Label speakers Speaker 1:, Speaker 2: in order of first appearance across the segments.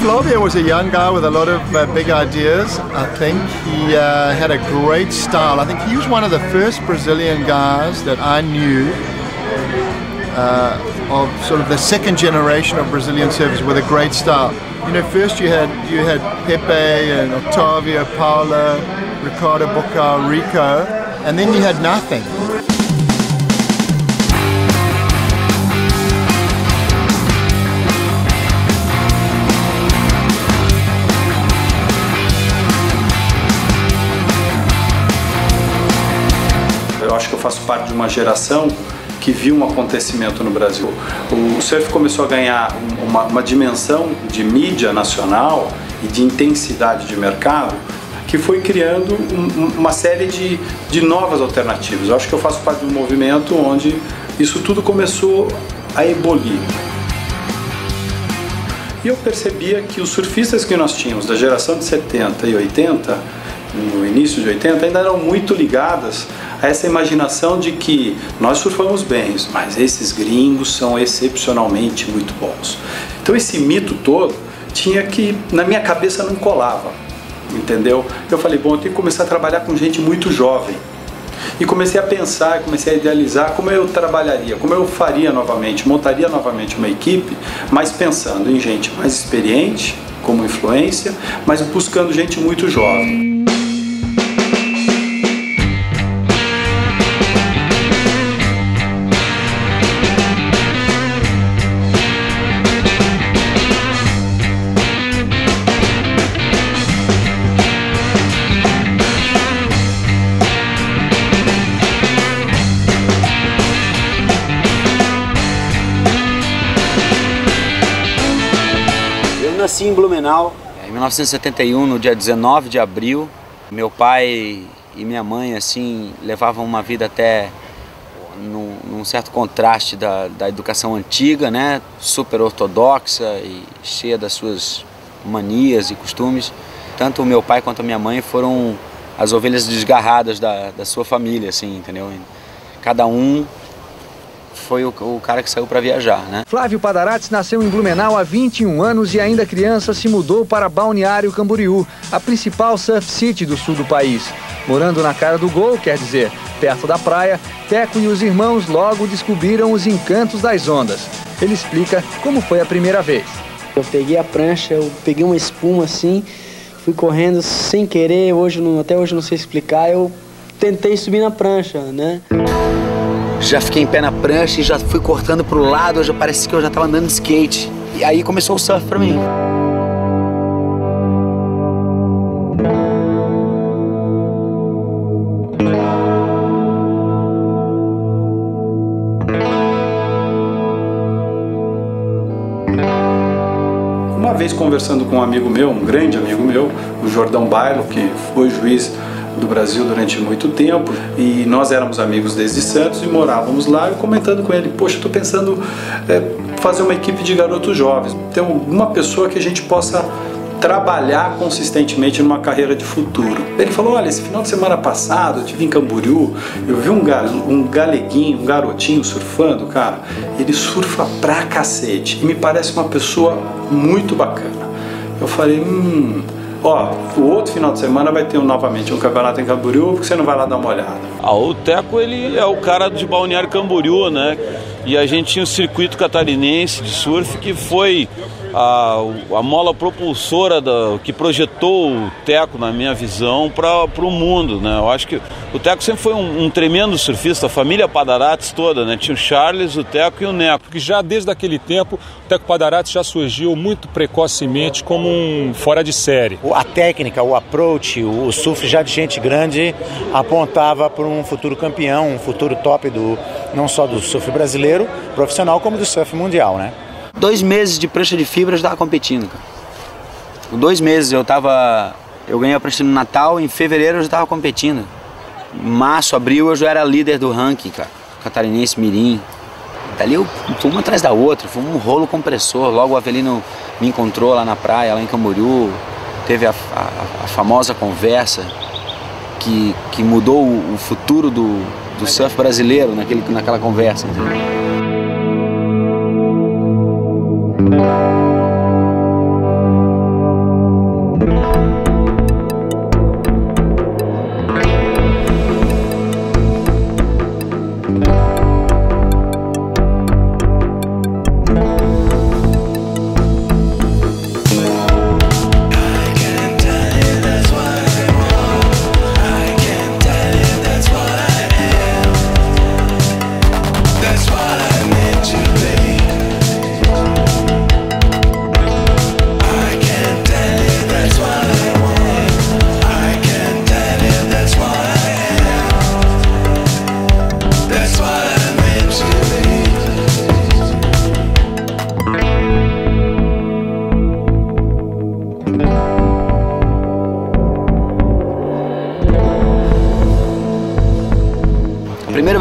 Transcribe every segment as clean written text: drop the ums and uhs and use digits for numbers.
Speaker 1: Flavio was a young guy with a lot of big ideas. I think he had a great style. I think he was one of the first Brazilian guys that I knew of sort of the second generation of Brazilian surfers with a great style. You know, first you had Pepe and Octavio, Paulo, Ricardo Bocal, Rico, and then you had nothing.
Speaker 2: Eu acho que eu faço parte de uma geração que viu um acontecimento no Brasil. O surf começou a ganhar uma dimensão de mídia nacional e de intensidade de mercado que foi criando uma série de novas alternativas. Eu acho que eu faço parte de um movimento onde isso tudo começou a ebulir. E eu percebia que os surfistas que nós tínhamos da geração de 70 e 80, no início de 80, ainda eram muito ligadas a essa imaginação de que nós surfamos bem, mas esses gringos são excepcionalmente muito bons. Então esse mito todo tinha que, na minha cabeça, não colava, entendeu? Eu falei, bom, eu tenho que começar a trabalhar com gente muito jovem. E comecei a pensar, comecei a idealizar como eu trabalharia, como eu faria novamente, montaria novamente uma equipe, mas pensando em gente mais experiente, como influência, mas buscando gente muito jovem.
Speaker 3: Nasci em Blumenau em 1971, no dia 19 de abril. Meu pai e minha mãe assim levavam uma vida até num certo contraste da educação antiga, né? Super ortodoxa e cheia das suas manias e costumes. Tanto o meu pai quanto a minha mãe foram as ovelhas desgarradas da sua família, assim, entendeu? Cada um foi o cara que saiu para viajar, né?
Speaker 4: Flávio Padarates nasceu em Blumenau há 21 anos e ainda criança se mudou para Balneário Camboriú, a principal surf city do sul do país. Morando na cara do gol, quer dizer, perto da praia, Teco e os irmãos logo descobriram os encantos das ondas. Ele explica como foi a primeira vez.
Speaker 5: Eu peguei a prancha, eu peguei uma espuma assim, fui correndo sem querer, até hoje não sei explicar, eu tentei subir na prancha, né?
Speaker 3: Já fiquei em pé na prancha e já fui cortando pro lado, já parecia que eu já estava andando de skate. E aí começou o surf para mim.
Speaker 2: Uma vez conversando com um amigo meu, um grande amigo meu, o Jordão Bailo, que foi juiz do Brasil durante muito tempo, e nós éramos amigos desde Santos e morávamos lá, e comentando com ele, poxa, estou pensando fazer uma equipe de garotos jovens, ter uma pessoa que a gente possa trabalhar consistentemente numa carreira de futuro. Ele falou, olha, esse final de semana passado eu estive em Camboriú, eu vi um galeguinho, um garotinho surfando, cara, ele surfa pra cacete, e me parece uma pessoa muito bacana. Eu falei, ó, o outro final de semana vai ter novamente um campeonato em Camboriú, porque você não vai lá dar uma olhada?
Speaker 6: O Teco, ele é o cara de Balneário Camboriú, né? E a gente tinha o circuito catarinense de surf, que foi a mola propulsora que projetou o Teco, na minha visão, para o mundo, né? Eu acho que o Teco sempre foi um tremendo surfista, a família Padarates toda, né? Tinha o Charles, o Teco e o Neco.
Speaker 7: Porque já desde aquele tempo, o Teco Padarates já surgiu muito precocemente como um fora de série.
Speaker 8: A técnica, o approach, o surf já de gente grande apontava para um futuro campeão, um futuro top não só do surf brasileiro profissional, como do surf mundial, né?
Speaker 3: 2 meses de prancha de fibra eu já estava competindo, cara. Com 2 meses eu ganhei a prancha no Natal, em fevereiro eu já estava competindo. Em março, abril eu já era líder do ranking, cara. Catarinense, mirim. Dali eu fui uma atrás da outra, foi um rolo compressor. Logo o Avelino me encontrou lá na praia, lá em Camboriú. Teve a famosa conversa que mudou o futuro do surf brasileiro naquela conversa, entendeu?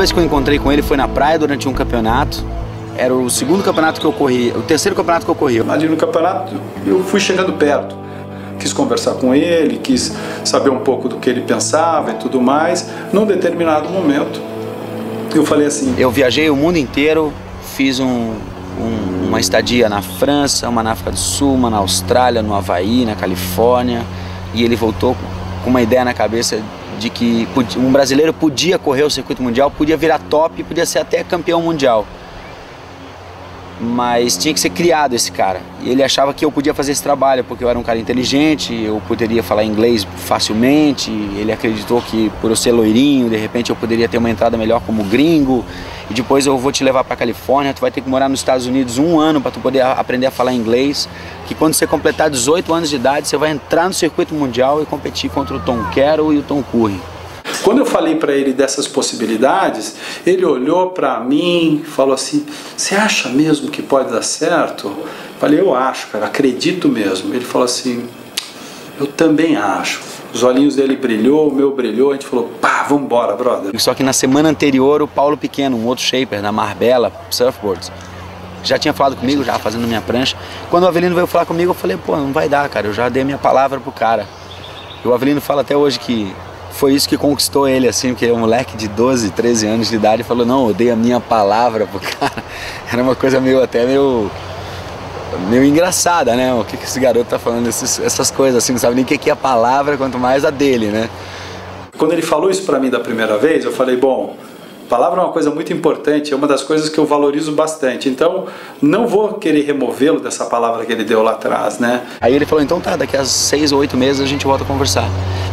Speaker 3: vez que eu encontrei com ele foi na praia durante um campeonato. Era o segundo campeonato que eu corri, o terceiro campeonato que eu corri.
Speaker 2: Ali no campeonato eu fui chegando perto. Quis conversar com ele, quis saber um pouco do que ele pensava e tudo mais. Num determinado momento, eu falei assim...
Speaker 3: Eu viajei o mundo inteiro, fiz uma estadia na França, uma na África do Sul, uma na Austrália, no Havaí, na Califórnia. E ele voltou com uma ideia na cabeça de que um brasileiro podia correr o circuito mundial, podia virar top, podia ser até campeão mundial. Mas tinha que ser criado esse cara. E ele achava que eu podia fazer esse trabalho, porque eu era um cara inteligente, eu poderia falar inglês facilmente. Ele acreditou que por eu ser loirinho, de repente eu poderia ter uma entrada melhor como gringo. E depois eu vou te levar para Califórnia, tu vai ter que morar nos Estados Unidos 1 ano para tu poder aprender a falar inglês. Que quando você completar 18 anos de idade, você vai entrar no circuito mundial e competir contra o Tom Carroll e o Tom Curry.
Speaker 2: Quando eu falei para ele dessas possibilidades, ele olhou para mim e falou assim, você acha mesmo que pode dar certo? Eu falei, eu acho, cara, acredito mesmo. Ele falou assim, eu também acho. Os olhinhos dele brilhou, o meu brilhou, a gente falou, pá, vamos embora, brother.
Speaker 3: Só que na semana anterior, o Paulo Pequeno, um outro shaper, da Marbella Surfboards, já tinha falado comigo, já fazendo minha prancha. Quando o Avelino veio falar comigo, eu falei, pô, não vai dar, cara, eu já dei minha palavra pro cara. E o Avelino fala até hoje que foi isso que conquistou ele, assim, porque é um moleque de 12, 13 anos de idade falou, não, eu dei a minha palavra pro cara. Era uma coisa meio engraçada, né? O que esse garoto tá falando, essas coisas assim, não sabe nem o que é a palavra, quanto mais a dele, né?
Speaker 2: Quando ele falou isso pra mim da primeira vez, eu falei, bom, palavra é uma coisa muito importante, é uma das coisas que eu valorizo bastante, então não vou querer removê-lo dessa palavra que ele deu lá atrás, né?
Speaker 3: Aí ele falou, então tá, daqui a 6 ou 8 meses a gente volta a conversar.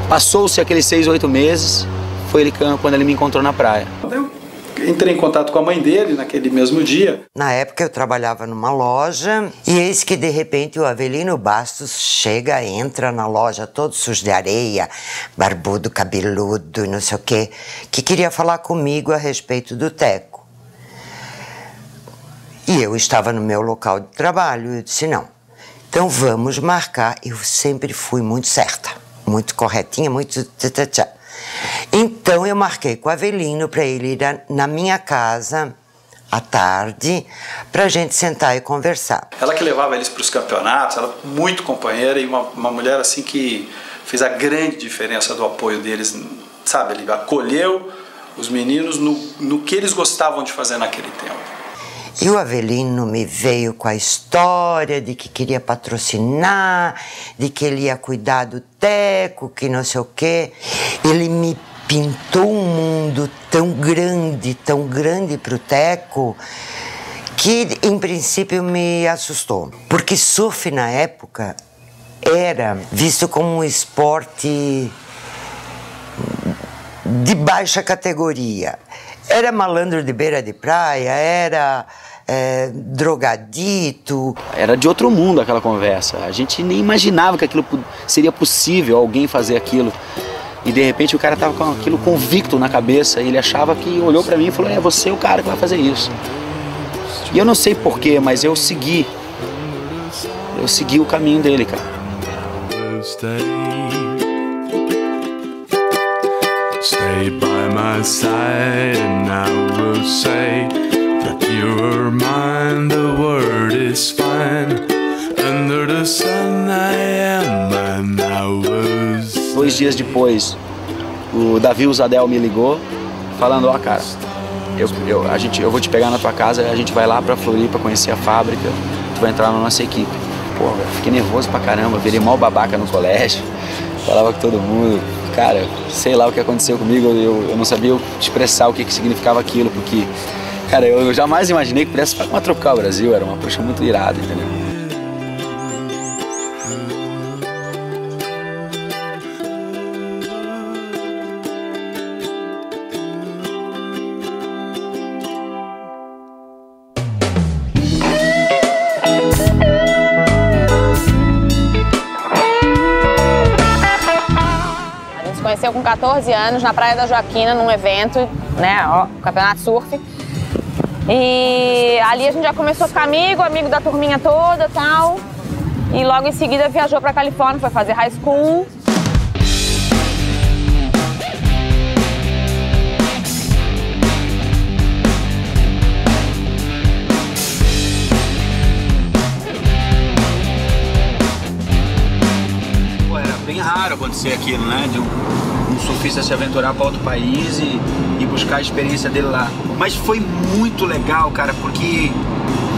Speaker 3: Passou-se aqueles 6 ou 8 meses, foi ele quando ele me encontrou na praia.
Speaker 2: Eu entrei em contato com a mãe dele naquele mesmo dia.
Speaker 9: Na época eu trabalhava numa loja e eis que de repente o Avelino Bastos chega, entra na loja todo sujo de areia, barbudo, cabeludo e não sei o quê, que queria falar comigo a respeito do Teco. E eu estava no meu local de trabalho e eu disse não, então vamos marcar. Eu sempre fui muito certa, muito corretinha, muito tchatchá. Então eu marquei com o Avelino para ele ir na minha casa à tarde para a gente sentar e conversar.
Speaker 2: Ela que levava eles para os campeonatos, ela muito companheira e uma mulher assim que fez a grande diferença do apoio deles, sabe? Ele acolheu os meninos no que eles gostavam de fazer naquele tempo.
Speaker 9: E o Avelino me veio com a história de que queria patrocinar, de que ele ia cuidar do Teco, que não sei o quê. Ele me pintou um mundo tão grande para o Teco, que em princípio me assustou. Porque surf na época era visto como um esporte de baixa categoria. Era malandro de beira de praia, era drogadito.
Speaker 3: Era de outro mundo aquela conversa. A gente nem imaginava que aquilo seria possível, alguém fazer aquilo. E de repente o cara tava com aquilo convicto na cabeça. E ele achava que olhou pra mim e falou, você é o cara que vai fazer isso. E eu não sei porquê, mas eu segui o caminho dele, cara.
Speaker 10: Stay by my side and I will say that you're mine, the word is fine. Under the sun I am and I was...
Speaker 3: 2 dias depois, o Davi Usadel me ligou falando, cara, eu vou te pegar na tua casa, a gente vai lá pra Floripa conhecer a fábrica, tu vai entrar na nossa equipe. Pô, fiquei nervoso pra caramba, virei mó babaca no colégio, falava com todo mundo. Cara, sei lá o que aconteceu comigo, eu não sabia expressar o que significava aquilo, porque, cara, eu jamais imaginei que pudesse uma Tropical Brasil, era uma prancha muito irada, entendeu?
Speaker 11: Conheceu com 14 anos na Praia da Joaquina, num evento, né, campeonato surf. E ali a gente já começou a ficar amigo da turminha toda e tal. E logo em seguida viajou pra Califórnia, foi fazer high school.
Speaker 3: ser aquilo, né? De um surfista se aventurar para outro país e buscar a experiência dele lá. Mas foi muito legal, cara, porque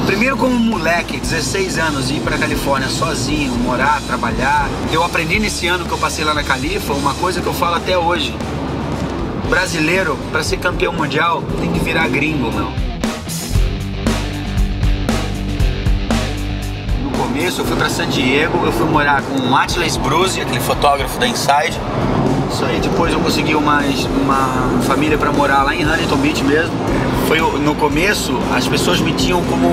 Speaker 3: primeiro como moleque, 16 anos, ir para Califórnia sozinho, morar, trabalhar. Eu aprendi nesse ano que eu passei lá na Califa uma coisa que eu falo até hoje. Brasileiro, para ser campeão mundial, tem que virar gringo, meu. No começo eu fui para San Diego, eu fui morar com o Atlas Bruce, aquele fotógrafo da Inside. Isso aí, depois eu consegui uma família para morar lá em Huntington Beach mesmo. No começo, as pessoas me tinham como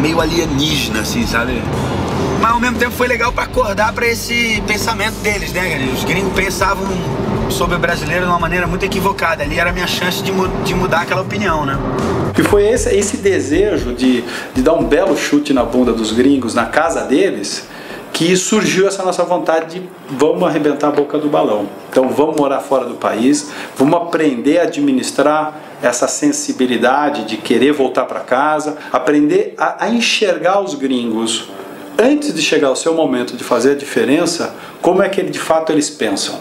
Speaker 3: meio alienígena, assim, sabe? Mas ao mesmo tempo foi legal para acordar para esse pensamento deles, né? Os gringos pensavam sobre o brasileiro de uma maneira muito equivocada. Ali era a minha chance de mudar aquela opinião, né?
Speaker 2: E foi esse desejo de dar um belo chute na bunda dos gringos, na casa deles, que surgiu essa nossa vontade de vamos arrebentar a boca do balão. Então vamos morar fora do país, vamos aprender a administrar essa sensibilidade de querer voltar para casa, aprender a enxergar os gringos antes de chegar o seu momento de fazer a diferença, como é que de fato eles pensam.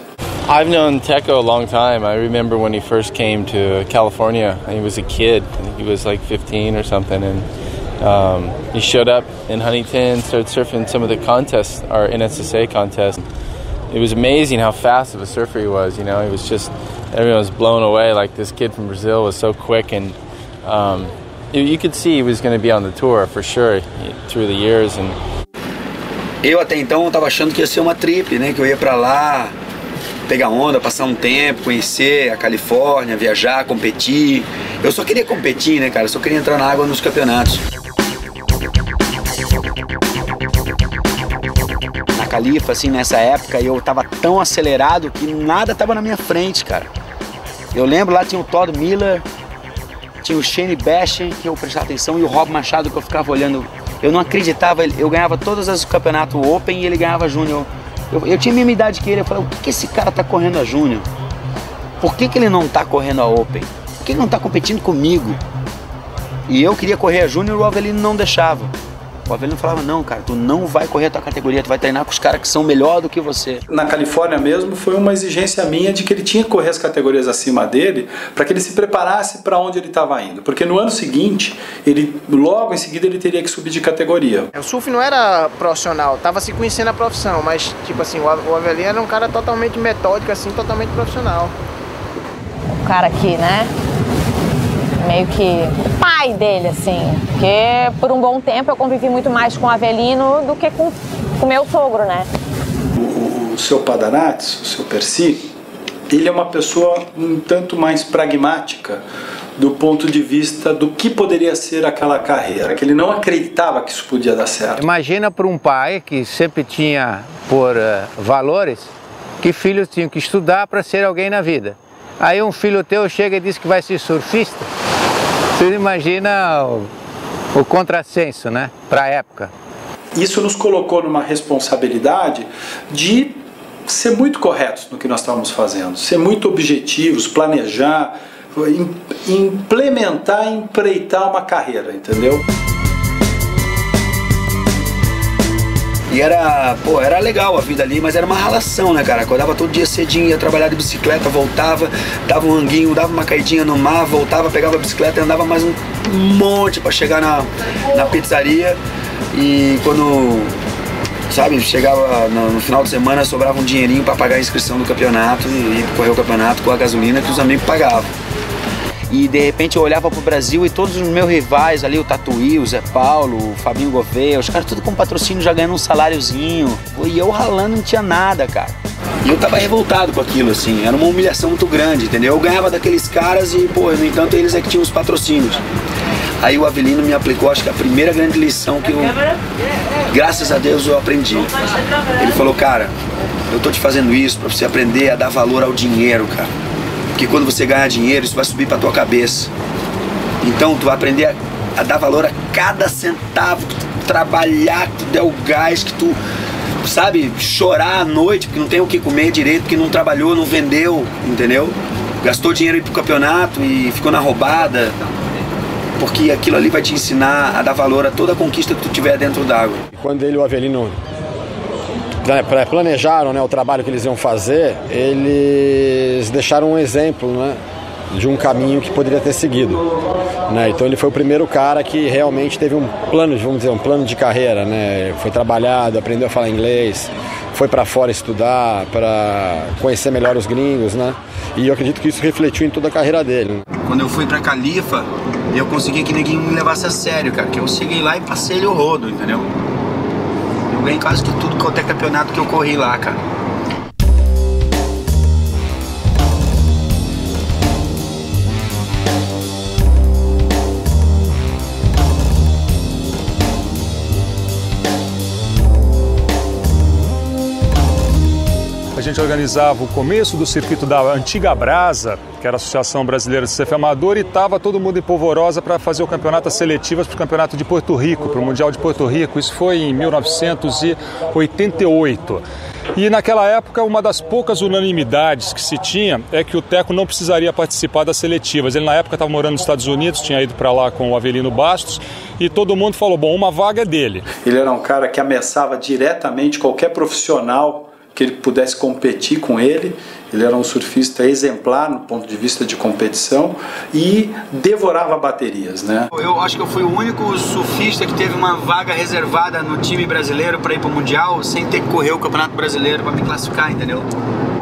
Speaker 12: I've known Teco a long time. I remember when he first came to California. He was a kid. I think he was like 15 or something, and he showed up in Huntington, started surfing some of the contests, our NSSA contests. It was amazing how fast of a surfer he was, you know. He was just, everyone was blown away, like this kid from Brazil was so quick, and you could see he was going to be on the tour for sure through the years. And
Speaker 3: eu até então estava achando que ia ser uma trip, né, que eu ia para lá pegar onda, passar um tempo, conhecer a Califórnia, viajar, competir. Eu só queria competir, né, cara? Eu só queria entrar na água nos campeonatos. Na Califa, assim, nessa época, eu tava tão acelerado que nada tava na minha frente, cara. Eu lembro, lá tinha o Todd Miller, tinha o Shane Bashin, que eu prestava atenção, e o Rob Machado, que eu ficava olhando. Eu não acreditava, eu ganhava todos os campeonatos Open e ele ganhava Júnior. Eu tinha a mesma idade que ele, eu falei, por que esse cara tá correndo a Júnior? Por que ele não tá correndo a Open? Por que ele não tá competindo comigo? E eu queria correr a Júnior e o Avelino não deixava. O Avelino falava, não, cara, tu não vai correr a tua categoria, tu vai treinar com os caras que são melhor do que você.
Speaker 2: Na Califórnia mesmo foi uma exigência minha de que ele tinha que correr as categorias acima dele para que ele se preparasse para onde ele estava indo. Porque no ano seguinte, logo em seguida ele teria que subir de categoria.
Speaker 13: O surf não era profissional, tava se conhecendo a profissão, mas tipo assim, o Avelino era um cara totalmente metódico, assim, totalmente profissional.
Speaker 11: O cara aqui, né? Meio que o pai dele, assim, porque por um bom tempo eu convivi muito mais com o Avelino do que com o meu sogro, né?
Speaker 2: O seu Padanates, o seu Percy, ele é uma pessoa um tanto mais pragmática do ponto de vista do que poderia ser aquela carreira, que ele não acreditava que isso podia dar certo.
Speaker 14: Imagina para um pai que sempre tinha por valores que filhos tinham que estudar para ser alguém na vida. Aí um filho teu chega e diz que vai ser surfista. Você imagina o contrassenso, né, para a época.
Speaker 2: Isso nos colocou numa responsabilidade de ser muito corretos no que nós estávamos fazendo, ser muito objetivos, planejar, implementar, empreitar uma carreira, entendeu?
Speaker 3: E era legal a vida ali, mas era uma ralação, né, cara? Acordava todo dia cedinho, ia trabalhar de bicicleta, voltava, dava um ranguinho, dava uma caidinha no mar, voltava, pegava a bicicleta e andava mais um monte pra chegar na pizzaria. E quando, sabe, chegava no final de semana, sobrava um dinheirinho pra pagar a inscrição do campeonato e correr o campeonato com a gasolina que os amigos pagavam. E de repente eu olhava pro Brasil e todos os meus rivais ali, o Tatuí, o Zé Paulo, o Fabinho Gouveia, os caras tudo com patrocínio, já ganhando um saláriozinho. E eu ralando, não tinha nada, cara. E eu tava revoltado com aquilo, assim, era uma humilhação muito grande, entendeu? Eu ganhava daqueles caras e, pô, no entanto, eles é que tinham os patrocínios. Aí o Avelino me aplicou, acho que a primeira grande lição que eu, graças a Deus, eu aprendi. Ele falou, cara, eu tô te fazendo isso pra você aprender a dar valor ao dinheiro, cara. Porque quando você ganhar dinheiro, isso vai subir pra tua cabeça. Então tu vai aprender a dar valor a cada centavo que tu trabalhar, que tu der o gás, que tu, sabe, chorar à noite porque não tem o que comer direito, porque não trabalhou, não vendeu, entendeu? Gastou dinheiro aí pro campeonato e ficou na roubada. Porque aquilo ali vai te ensinar a dar valor a toda a conquista que tu tiver dentro d'água.
Speaker 15: Quando ele e o Avelino planejaram, né, o trabalho que eles iam fazer, eles deixaram um exemplo, né, de um caminho que poderia ter seguido, né? Então ele foi o primeiro cara que realmente teve um plano, vamos dizer, um plano de carreira, né? Foi trabalhado, aprendeu a falar inglês, foi para fora estudar, para conhecer melhor os gringos, né? E eu acredito que isso refletiu em toda a carreira dele.
Speaker 3: Quando eu fui pra Califa, eu consegui que ninguém me levasse a sério, cara, que eu cheguei lá e passei ele o rodo, entendeu? Eu ganhei quase que tudo quanto é campeonato que eu corri lá, cara.
Speaker 7: A gente organizava o começo do circuito da antiga Brasa, que era a Associação Brasileira de Surf Amador, e estava todo mundo em Polvorosa para fazer o campeonato, as seletivas para o campeonato de Porto Rico, para o Mundial de Porto Rico. Isso foi em 1988. E naquela época, uma das poucas unanimidades que se tinha é que o Teco não precisaria participar das seletivas. Ele na época estava morando nos Estados Unidos, tinha ido para lá com o Avelino Bastos, e todo mundo falou, bom, uma vaga é dele.
Speaker 2: Ele era um cara que ameaçava diretamente qualquer profissional que ele pudesse competir com ele. Ele era um surfista exemplar no ponto de vista de competição e devorava baterias, né?
Speaker 3: Eu acho que eu fui o único surfista que teve uma vaga reservada no time brasileiro para ir para o Mundial sem ter que correr o Campeonato Brasileiro para me classificar, entendeu?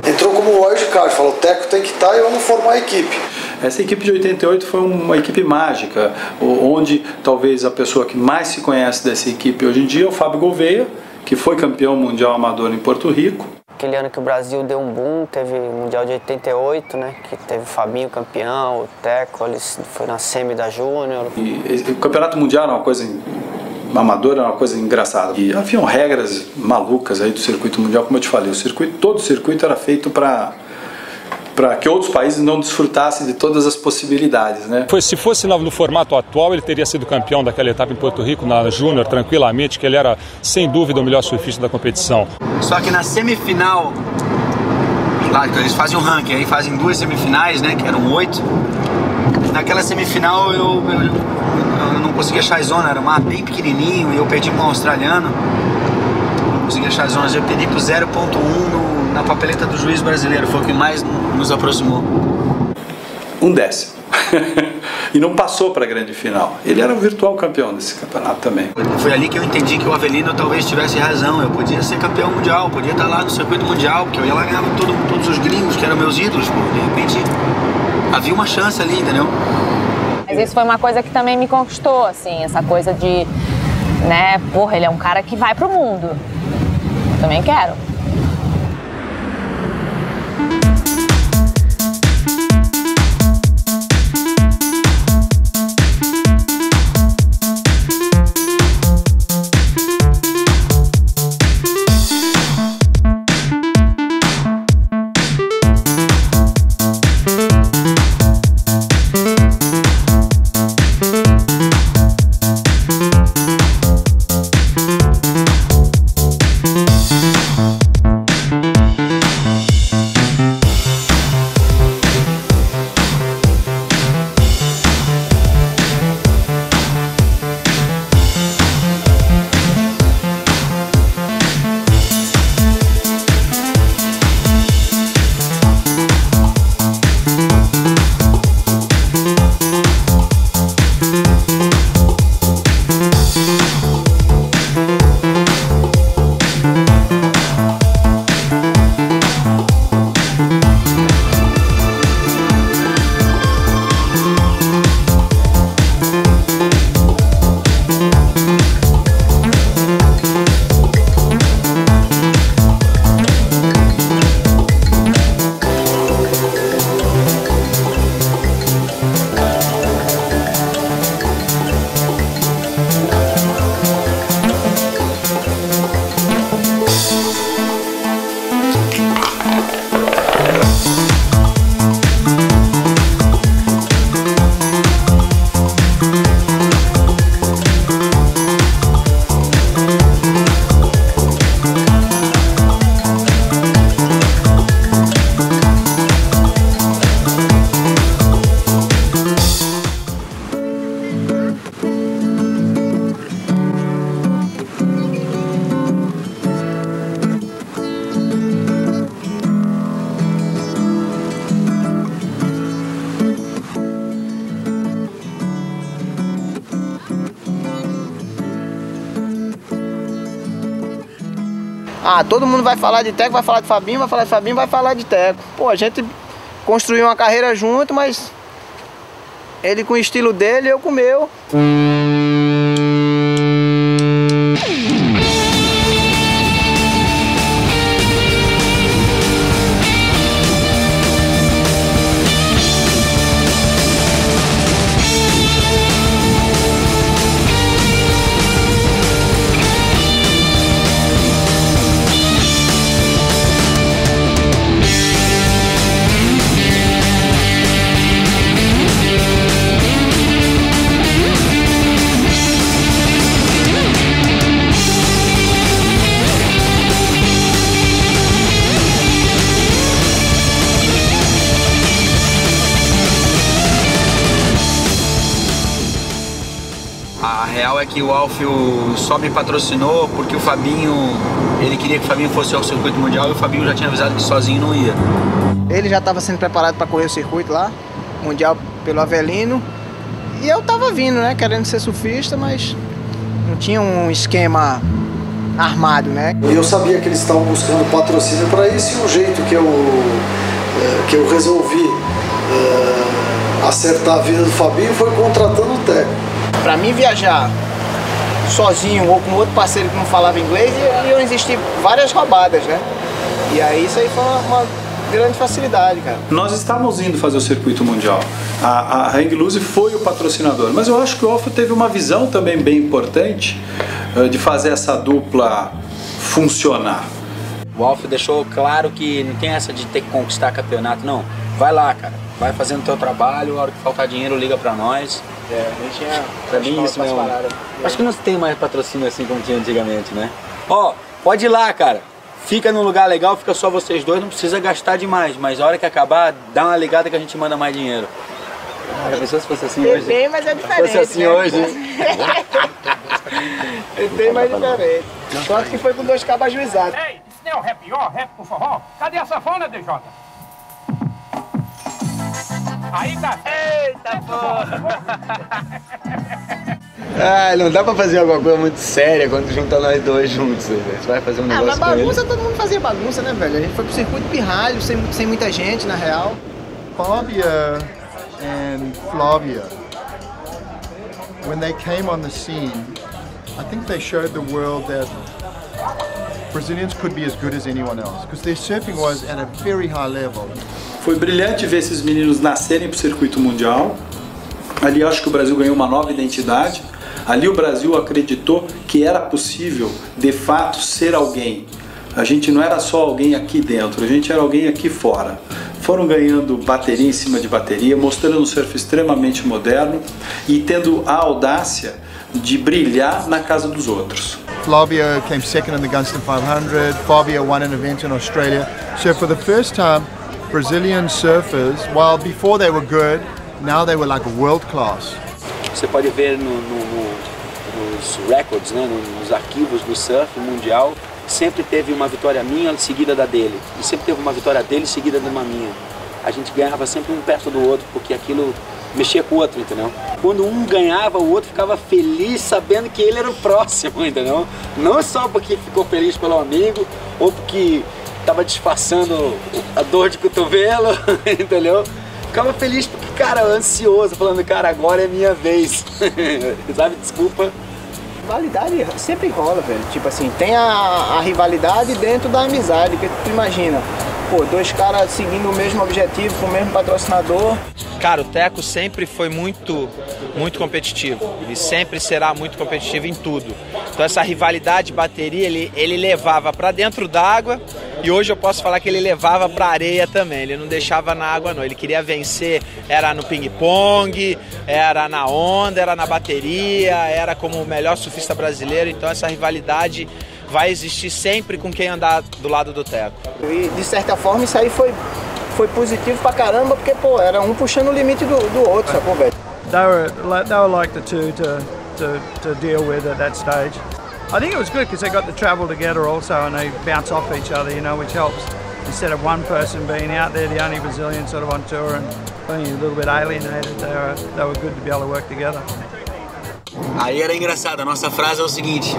Speaker 16: Entrou como wildcard, falou, o Teco tem que estar e vamos formar a equipe.
Speaker 2: Essa equipe de 88 foi uma equipe mágica, onde talvez a pessoa que mais se conhece dessa equipe hoje em dia é o Fábio Gouveia, que foi campeão mundial amador em Porto Rico.
Speaker 5: Aquele ano que o Brasil deu um boom, teve o Mundial de 88, né? Que teve o Fabinho campeão, o Teco, ele foi na semi da Júnior.
Speaker 2: E o campeonato mundial era uma coisa amador, era uma coisa engraçada. E haviam regras malucas aí do circuito mundial, como eu te falei. Todo o circuito era feito para que outros países não desfrutassem de todas as possibilidades, né?
Speaker 7: Se fosse no formato atual, ele teria sido campeão daquela etapa em Porto Rico, na Júnior, tranquilamente, que ele era, sem dúvida, o melhor surfista da competição.
Speaker 3: Só que na semifinal, claro, eles fazem um ranking, aí fazem 2 semifinais, né, que eram 8. Naquela semifinal eu não conseguia achar as zonas, era um mar bem pequenininho, e eu perdi para um australiano. Não conseguia achar as zonas, eu perdi para o 0.1 na papeleta do juiz brasileiro, foi o que mais nos aproximou.
Speaker 2: 1/10. E não passou para a grande final. Ele era o virtual campeão desse campeonato também.
Speaker 3: Foi ali que eu entendi que o Avelino talvez tivesse razão. Eu podia ser campeão mundial, podia estar lá no circuito mundial, porque eu ia lá e ganhava todos os gringos que eram meus ídolos. Pô. De repente havia uma chance ali, entendeu?
Speaker 11: Mas isso foi uma coisa que também me conquistou, assim, essa coisa de, né, porra, ele é um cara que vai pro mundo. Eu também quero.
Speaker 13: Ah, todo mundo vai falar de Teco, vai falar de Fabinho, vai falar de Fabinho, vai falar de Teco. Pô, a gente construiu uma carreira junto, mas ele com o estilo dele e eu com o meu.
Speaker 3: A real é que o Alfio só me patrocinou porque o Fabinho, ele queria que o Fabinho fosse ao circuito mundial e o Fabinho já tinha avisado que sozinho não ia.
Speaker 13: Ele já estava sendo preparado para correr o circuito lá, mundial pelo Avelino, e eu tava vindo, né, querendo ser surfista, mas não tinha um esquema armado, né?
Speaker 16: E eu sabia que eles estavam buscando patrocínio para isso, e o jeito que eu resolvi acertar a vida do Fabinho foi contratando o Teco.
Speaker 13: Para mim viajar sozinho ou com outro parceiro que não falava inglês, iam existir várias roubadas, né? E aí isso aí foi uma grande facilidade, cara.
Speaker 2: Nós estávamos indo fazer o circuito mundial. A Hang Loose foi o patrocinador, mas eu acho que o Alfio teve uma visão também bem importante de fazer essa dupla funcionar.
Speaker 3: O Alfio deixou claro que não tem essa de ter que conquistar campeonato, não. Vai lá, cara. Vai fazendo o teu trabalho, a hora que faltar dinheiro liga pra nós.
Speaker 13: É, a gente tinha...
Speaker 3: Pra mim isso mesmo. Acho que não tem mais patrocínio assim como tinha antigamente, né? Ó, pode ir lá, cara. Fica num lugar legal, fica só vocês dois, não precisa gastar demais, mas a hora que acabar, dá uma ligada que a gente manda mais dinheiro. Já pensou se fosse assim hoje?
Speaker 13: Tem, mas é diferente.
Speaker 3: Se fosse assim, né, hoje.
Speaker 13: Tem mais diferente. Só que foi com 2 cabos ajuizados.
Speaker 17: Ei, isso não é o rap, ó, rap pro forró? Cadê a sanfona, DJ? Aí tá. Eita, porra!
Speaker 3: Ah, não dá pra fazer alguma coisa muito séria quando junta nós dois juntos, velho. Você vai fazer um negócio
Speaker 13: mas bagunça,
Speaker 3: com
Speaker 13: todo mundo fazia bagunça, né, velho? A gente foi pro circuito pirralho, sem muita gente, na real.
Speaker 1: Fabia and Flavia, when they came on the scene, I think they showed the world that Brazilians could be as good as anyone else, because their surfing was at a very high level.
Speaker 2: Foi brilhante ver esses meninos nascerem para o circuito mundial. Ali acho que o Brasil ganhou uma nova identidade. Ali o Brasil acreditou que era possível, de fato, ser alguém. A gente não era só alguém aqui dentro, a gente era alguém aqui fora. Foram ganhando bateria em cima de bateria, mostrando um surf extremamente moderno e tendo a audácia de brilhar na casa dos outros.
Speaker 1: Flavia came second in the Gunston 500. Fabia won an event in Australia. So for the first time, Brazilian surfers, while before they were good, now they were like world class.
Speaker 3: Você pode ver nos records, né, nos arquivos do surf mundial, sempre teve uma vitória minha seguida da dele, e sempre teve uma vitória dele seguida de uma minha. A gente ganhava sempre um perto do outro, porque aquilo mexia com o outro, entendeu? Quando um ganhava, o outro ficava feliz sabendo que ele era o próximo, entendeu? Não só porque ficou feliz pelo amigo, ou porque estava disfarçando a dor de cotovelo, entendeu? Ficava feliz porque, cara, ansioso, falando, cara, agora é minha vez, sabe, desculpa.
Speaker 13: Rivalidade sempre rola, velho, tipo assim, tem a rivalidade dentro da amizade, que tu imagina, pô, 2 caras seguindo o mesmo objetivo, com o mesmo patrocinador.
Speaker 18: Cara, o Teco sempre foi muito competitivo, ele sempre será muito competitivo em tudo. Então essa rivalidade de bateria, ele levava pra dentro d'água, e hoje eu posso falar que ele levava pra areia também, ele não deixava na água não, ele queria vencer, era no ping-pong, era na onda, era na bateria, era como o melhor surfista brasileiro, então essa rivalidade vai existir sempre com quem andar do lado do Teco.
Speaker 13: E de certa forma isso aí foi positivo pra caramba, porque pô, era um puxando o limite do outro, sacou, velho?
Speaker 19: They were like the two to deal with at that stage. I think it was good because they got to travel together also and they bounce off each other, you know, which helps. Instead of one person being out there, the only Brazilian sort of on tour and being a little bit alienated, they were good to be able to work together.
Speaker 3: Aí era engraçado, a nossa frase é o seguinte: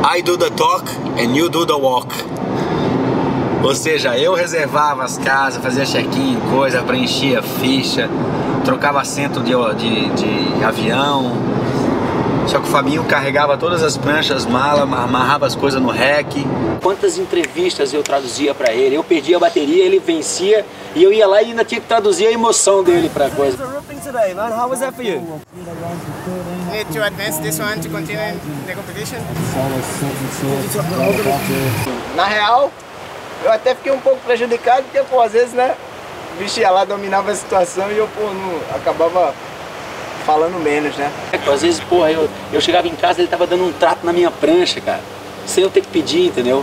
Speaker 3: I do the talk and you do the walk. Ou seja, eu reservava as casas, fazia check-in, coisa, preenchia ficha, trocava assento de avião. Só que o Fabinho carregava todas as pranchas, mala, amarrava as coisas no rec. Quantas entrevistas eu traduzia pra ele? Eu perdia a bateria, ele vencia e eu ia lá e ainda tinha que traduzir a emoção dele pra coisa.
Speaker 20: Today, man, how was that for you?
Speaker 21: Need to advance this one to continue the competition.
Speaker 13: Na real, eu até fiquei um pouco prejudicado, porque, pô, às vezes, né, o bicho ia lá, dominava a situação e eu, pô, não, acabava falando menos, né?
Speaker 3: Às vezes, porra, eu chegava em casa e ele tava dando um trato na minha prancha, cara, sem eu ter que pedir, entendeu?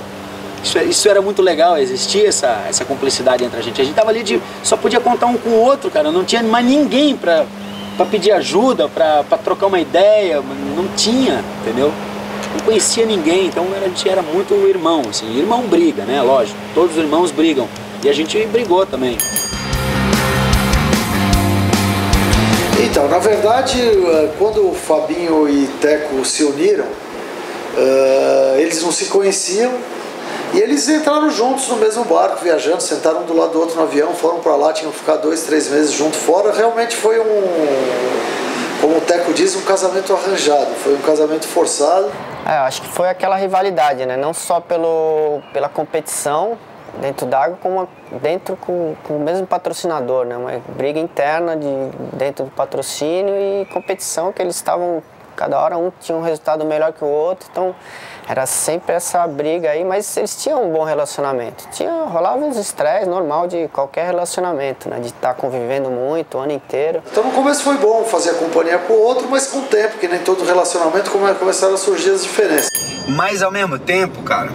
Speaker 3: Isso era muito legal, existia essa cumplicidade entre a gente. A gente tava ali, só podia contar um com o outro, cara, não tinha mais ninguém pra pedir ajuda, pra trocar uma ideia, não tinha, entendeu? Não conhecia ninguém, então a gente era muito irmão, assim. Irmão briga, né, lógico, todos os irmãos brigam, e a gente brigou também.
Speaker 16: Então, na verdade, quando o Fabinho e Teco se uniram, eles não se conheciam e eles entraram juntos no mesmo barco, viajando, sentaram um do lado do outro no avião, foram para lá, tinham que ficar 2, 3 meses juntos fora. Realmente foi como o Teco diz, um casamento arranjado, foi um casamento forçado.
Speaker 5: Eu acho que foi aquela rivalidade, né? Não só pela competição dentro d'água, como dentro com o mesmo patrocinador, né? Uma briga interna dentro do patrocínio e competição, que eles estavam, cada hora um tinha um resultado melhor que o outro, então era sempre essa briga aí, mas eles tinham um bom relacionamento. Rolava uns estresse normal de qualquer relacionamento, né? De estar convivendo muito o ano inteiro.
Speaker 16: Então no começo foi bom fazer a companhia pro outro, mas com o tempo, que nem todo relacionamento, começaram a surgir as diferenças.
Speaker 3: Mas ao mesmo tempo, cara,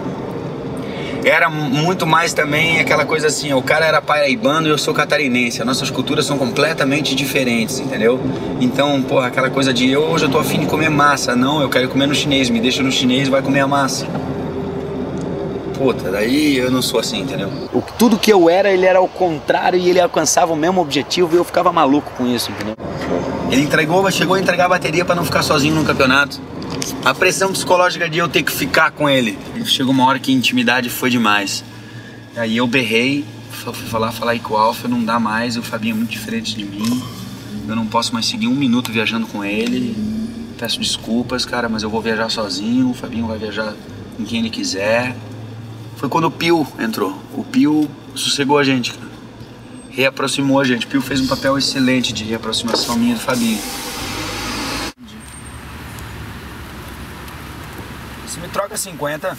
Speaker 3: era muito mais também aquela coisa assim, o cara era paraibano e eu sou catarinense, as nossas culturas são completamente diferentes, entendeu? Então, porra, aquela coisa de hoje eu tô afim de comer massa, não, eu quero comer no chinês, me deixa no chinês e vai comer a massa. Puta, daí eu não sou assim, entendeu? Tudo que eu era, ele era ao contrário e ele alcançava o mesmo objetivo e eu ficava maluco com isso, entendeu? Ele chegou a entregar a bateria pra não ficar sozinho no campeonato. A pressão psicológica de eu ter que ficar com ele. Chegou uma hora que a intimidade foi demais. Aí eu berrei, fui falar aí com o Alfa, não dá mais, o Fabinho é muito diferente de mim. Eu não posso mais seguir 1 minuto viajando com ele. Peço desculpas, cara, mas eu vou viajar sozinho, o Fabinho vai viajar com quem ele quiser. Foi quando o Pio entrou. O Pio sossegou a gente, cara. Reaproximou a gente. O Pio fez um papel excelente de reaproximação minha do Fabinho. Você me troca 50?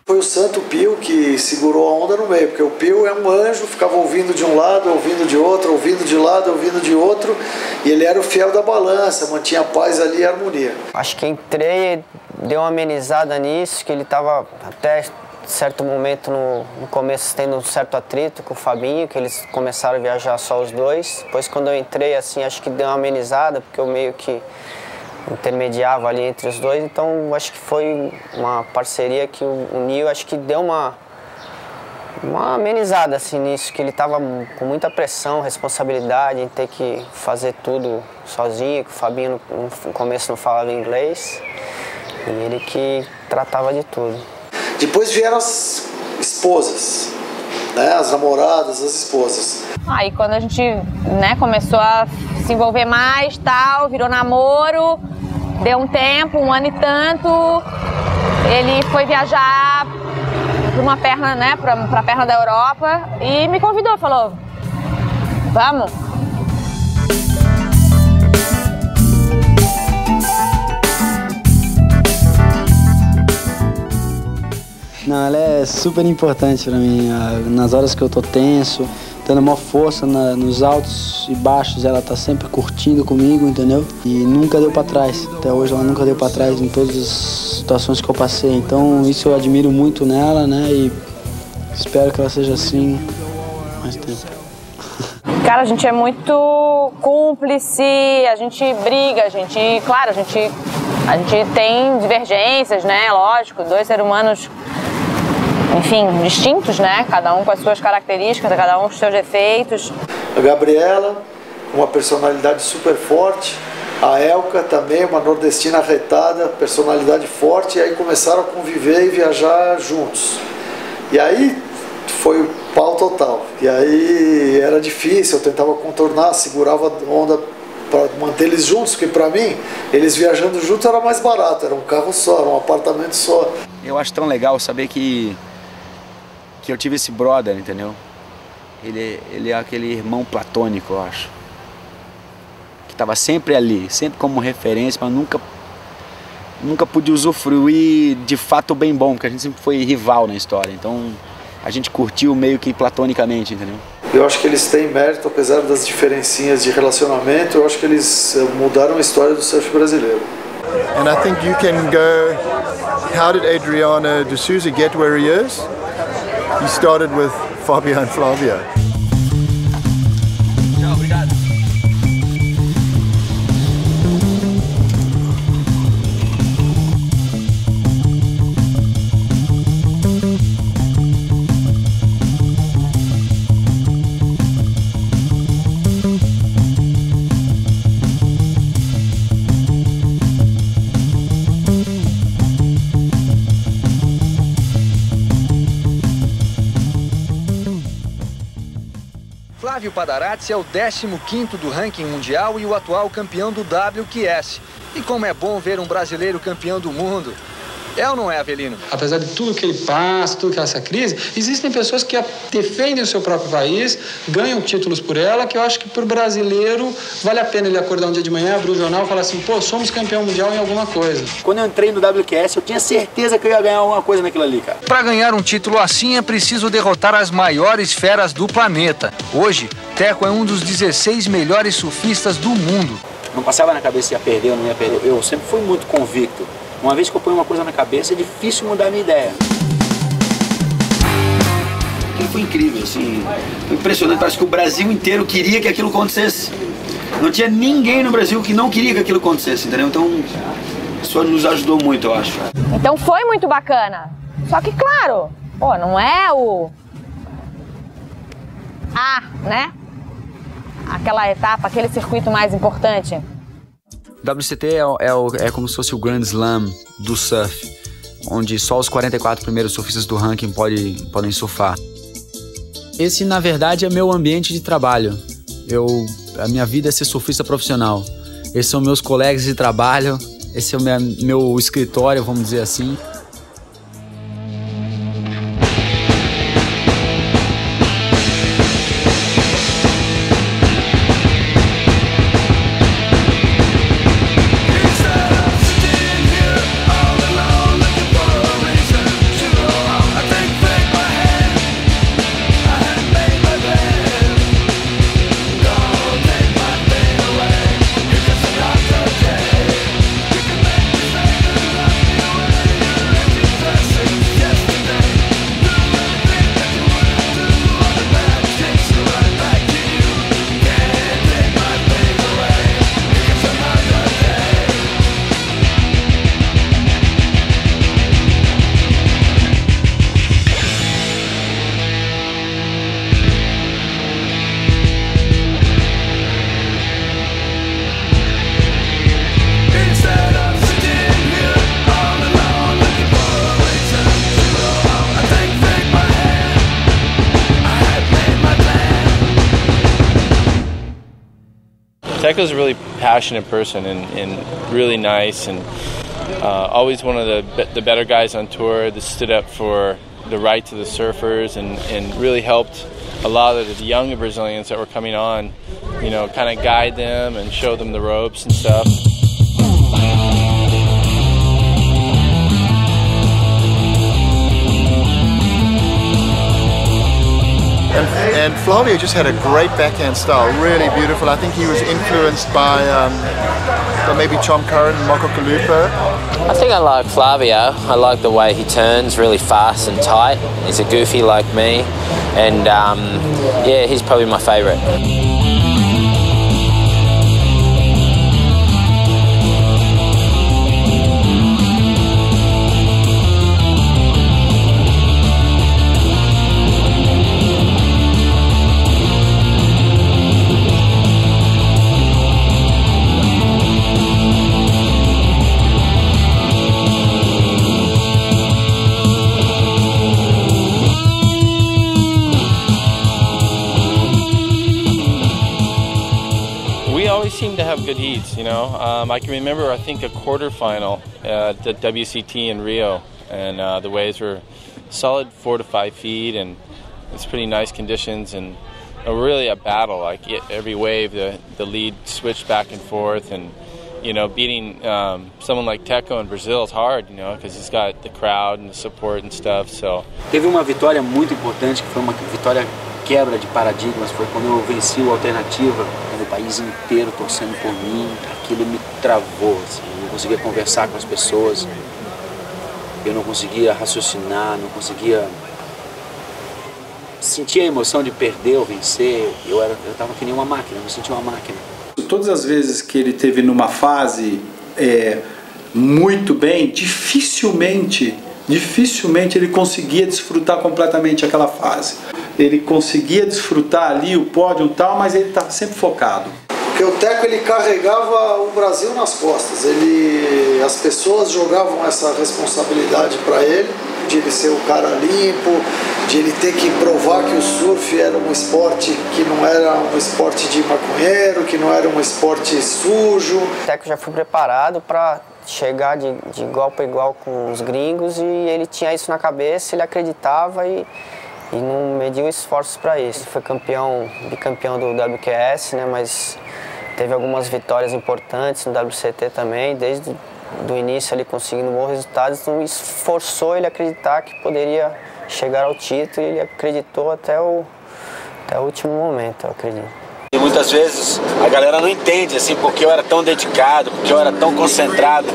Speaker 16: Foi o Santo Pio que segurou a onda no meio, porque o Pio é um anjo, ficava ouvindo de um lado, ouvindo de outro, ouvindo de lado, ouvindo de outro, e ele era o fiel da balança, mantinha a paz ali e a harmonia.
Speaker 5: Acho que entrei, deu uma amenizada nisso, que ele estava até certo momento no começo tendo um certo atrito com o Fabinho, que eles começaram a viajar só os dois. Depois quando eu entrei, assim, acho que deu uma amenizada, porque eu meio que intermediava ali entre os dois, então acho que foi uma parceria que uniu, acho que deu uma amenizada assim nisso, que ele estava com muita pressão, responsabilidade em ter que fazer tudo sozinho, que o Fabinho no começo não falava inglês, e ele que tratava de tudo.
Speaker 16: Depois vieram as esposas, né? As namoradas, as esposas.
Speaker 11: Aí quando a gente, né, começou a se envolver mais, tal, virou namoro, deu um tempo, 1 ano e tanto, ele foi viajar para uma perna, né, pra perna da Europa e me convidou, falou, vamos.
Speaker 5: Não, ela é super importante pra mim, nas horas que eu tô tenso, dando maior força nos altos e baixos, ela tá sempre curtindo comigo, entendeu? E nunca deu pra trás, até hoje ela nunca deu pra trás em todas as situações que eu passei, então isso eu admiro muito nela, né, e espero que ela seja assim mais tempo.
Speaker 11: Cara, a gente é muito cúmplice, a gente briga, claro, a gente tem divergências, né, lógico, 2 seres humanos, enfim, distintos, né, cada um com as suas características, cada um com os seus defeitos.
Speaker 16: A Gabriela, uma personalidade super forte, A Elka também, uma nordestina arretada, personalidade forte, e aí começaram a conviver e viajar juntos. E aí foi o pau total. E aí era difícil, eu tentava contornar, segurava a onda para manter eles juntos, porque para mim, eles viajando juntos era mais barato, era um carro só, era um apartamento só.
Speaker 3: Eu acho tão legal saber que eu tive esse brother, entendeu? Ele é aquele irmão platônico, eu acho. Que estava sempre ali, sempre como referência, mas nunca pude usufruir de fato o bem bom, porque a gente sempre foi rival na história. Então a gente curtiu meio que platonicamente, entendeu?
Speaker 16: Eu acho que eles têm mérito, apesar das diferencinhas de relacionamento, eu acho que eles mudaram a história do surf brasileiro.
Speaker 1: And I think you can go, how did Adriano de Souza get where he is? He started with Fabio and Flavio.
Speaker 4: Flávio Padarazzi é o 15º do ranking mundial e o atual campeão do WQS. E como é bom ver um brasileiro campeão do mundo. É ou não é, Avelino?
Speaker 22: Apesar de tudo que ele passa, tudo que é essa crise, existem pessoas que defendem o seu próprio país, ganham títulos por ela, que eu acho que para o brasileiro vale a pena ele acordar um dia de manhã, abrir o jornal e falar assim, pô, somos campeão mundial em alguma coisa.
Speaker 3: Quando eu entrei no WQS, eu tinha certeza que eu ia ganhar alguma coisa naquilo ali, cara.
Speaker 4: Para ganhar um título assim é preciso derrotar as maiores feras do planeta. Hoje, Teco é um dos 16 melhores surfistas do mundo.
Speaker 3: Não passava na cabeça se ia perder ou não ia perder. Eu sempre fui muito convicto. Uma vez que eu ponho uma coisa na cabeça, é difícil mudar a minha ideia. Aquilo foi incrível, assim, foi impressionante. Parece que o Brasil inteiro queria que aquilo acontecesse. Não tinha ninguém no Brasil que não queria que aquilo acontecesse, entendeu? Então, isso nos ajudou muito, eu acho.
Speaker 11: Então foi muito bacana. Só que, claro, pô, não é o... né? Aquela etapa, aquele circuito mais importante.
Speaker 3: WCT é como se fosse o Grand Slam do surf, onde só os 44 primeiros surfistas do ranking podem surfar. Esse, na verdade, é meu ambiente de trabalho. A minha vida é ser surfista profissional. Esses são meus colegas de trabalho, esse é o meu escritório, vamos dizer assim.
Speaker 12: Teco's a really passionate person and really nice, and always one of the better guys on tour that stood up for the rights of the surfers and really helped a lot of the younger Brazilians that were coming on, you know, kind of guide them and show them the ropes and stuff.
Speaker 1: And Flavio just had a great backhand style, really beautiful. I think he was influenced by maybe Tom Curran and Marco Calupo.
Speaker 23: I think I like Flavio. I like the way he turns really fast and tight. He's a goofy like me, and yeah, he's probably my favourite.
Speaker 12: always seem to have good heats, you know. I can remember, I think, a quarterfinal at the WCT in Rio, and the waves were solid 4 to 5 feet, and it's pretty nice conditions, and really a battle. Like every wave, the lead switched back and forth, and you know, beating someone like Teco in Brazil is hard, you know, because he's got the crowd and the support and stuff. So
Speaker 3: teve uma vitória muito importante, que foi uma vitória quebra de paradigmas, foi quando eu venci o Alternativa, o país inteiro torcendo por mim. Aquilo me travou, assim, eu não conseguia conversar com as pessoas, eu não conseguia raciocinar, não conseguia sentir a emoção de perder ou vencer. Eu estava que nem uma máquina, eu me sentia uma máquina.
Speaker 2: Todas as vezes que ele teve numa fase muito bem, dificilmente ele conseguia desfrutar completamente aquela fase. Ele conseguia desfrutar ali o pódio e tal, mas ele estava sempre focado.
Speaker 16: Porque o Teco, ele carregava o Brasil nas costas. As pessoas jogavam essa responsabilidade para ele, de ele ser o cara limpo, de ele ter que provar que o surf era um esporte que não era um esporte de maconheiro, que não era um esporte sujo.
Speaker 5: O Teco já foi preparado para chegar de igual para igual com os gringos, e ele tinha isso na cabeça, ele acreditava e não mediu esforços para isso. Ele foi bicampeão do WQS, né, mas teve algumas vitórias importantes no WCT também, desde do início ali conseguindo bons resultados, então esforçou ele a acreditar que poderia chegar ao título, e ele acreditou até o último momento, eu acredito.
Speaker 3: E muitas vezes a galera não entende assim, porque eu era tão dedicado, porque eu era tão concentrado.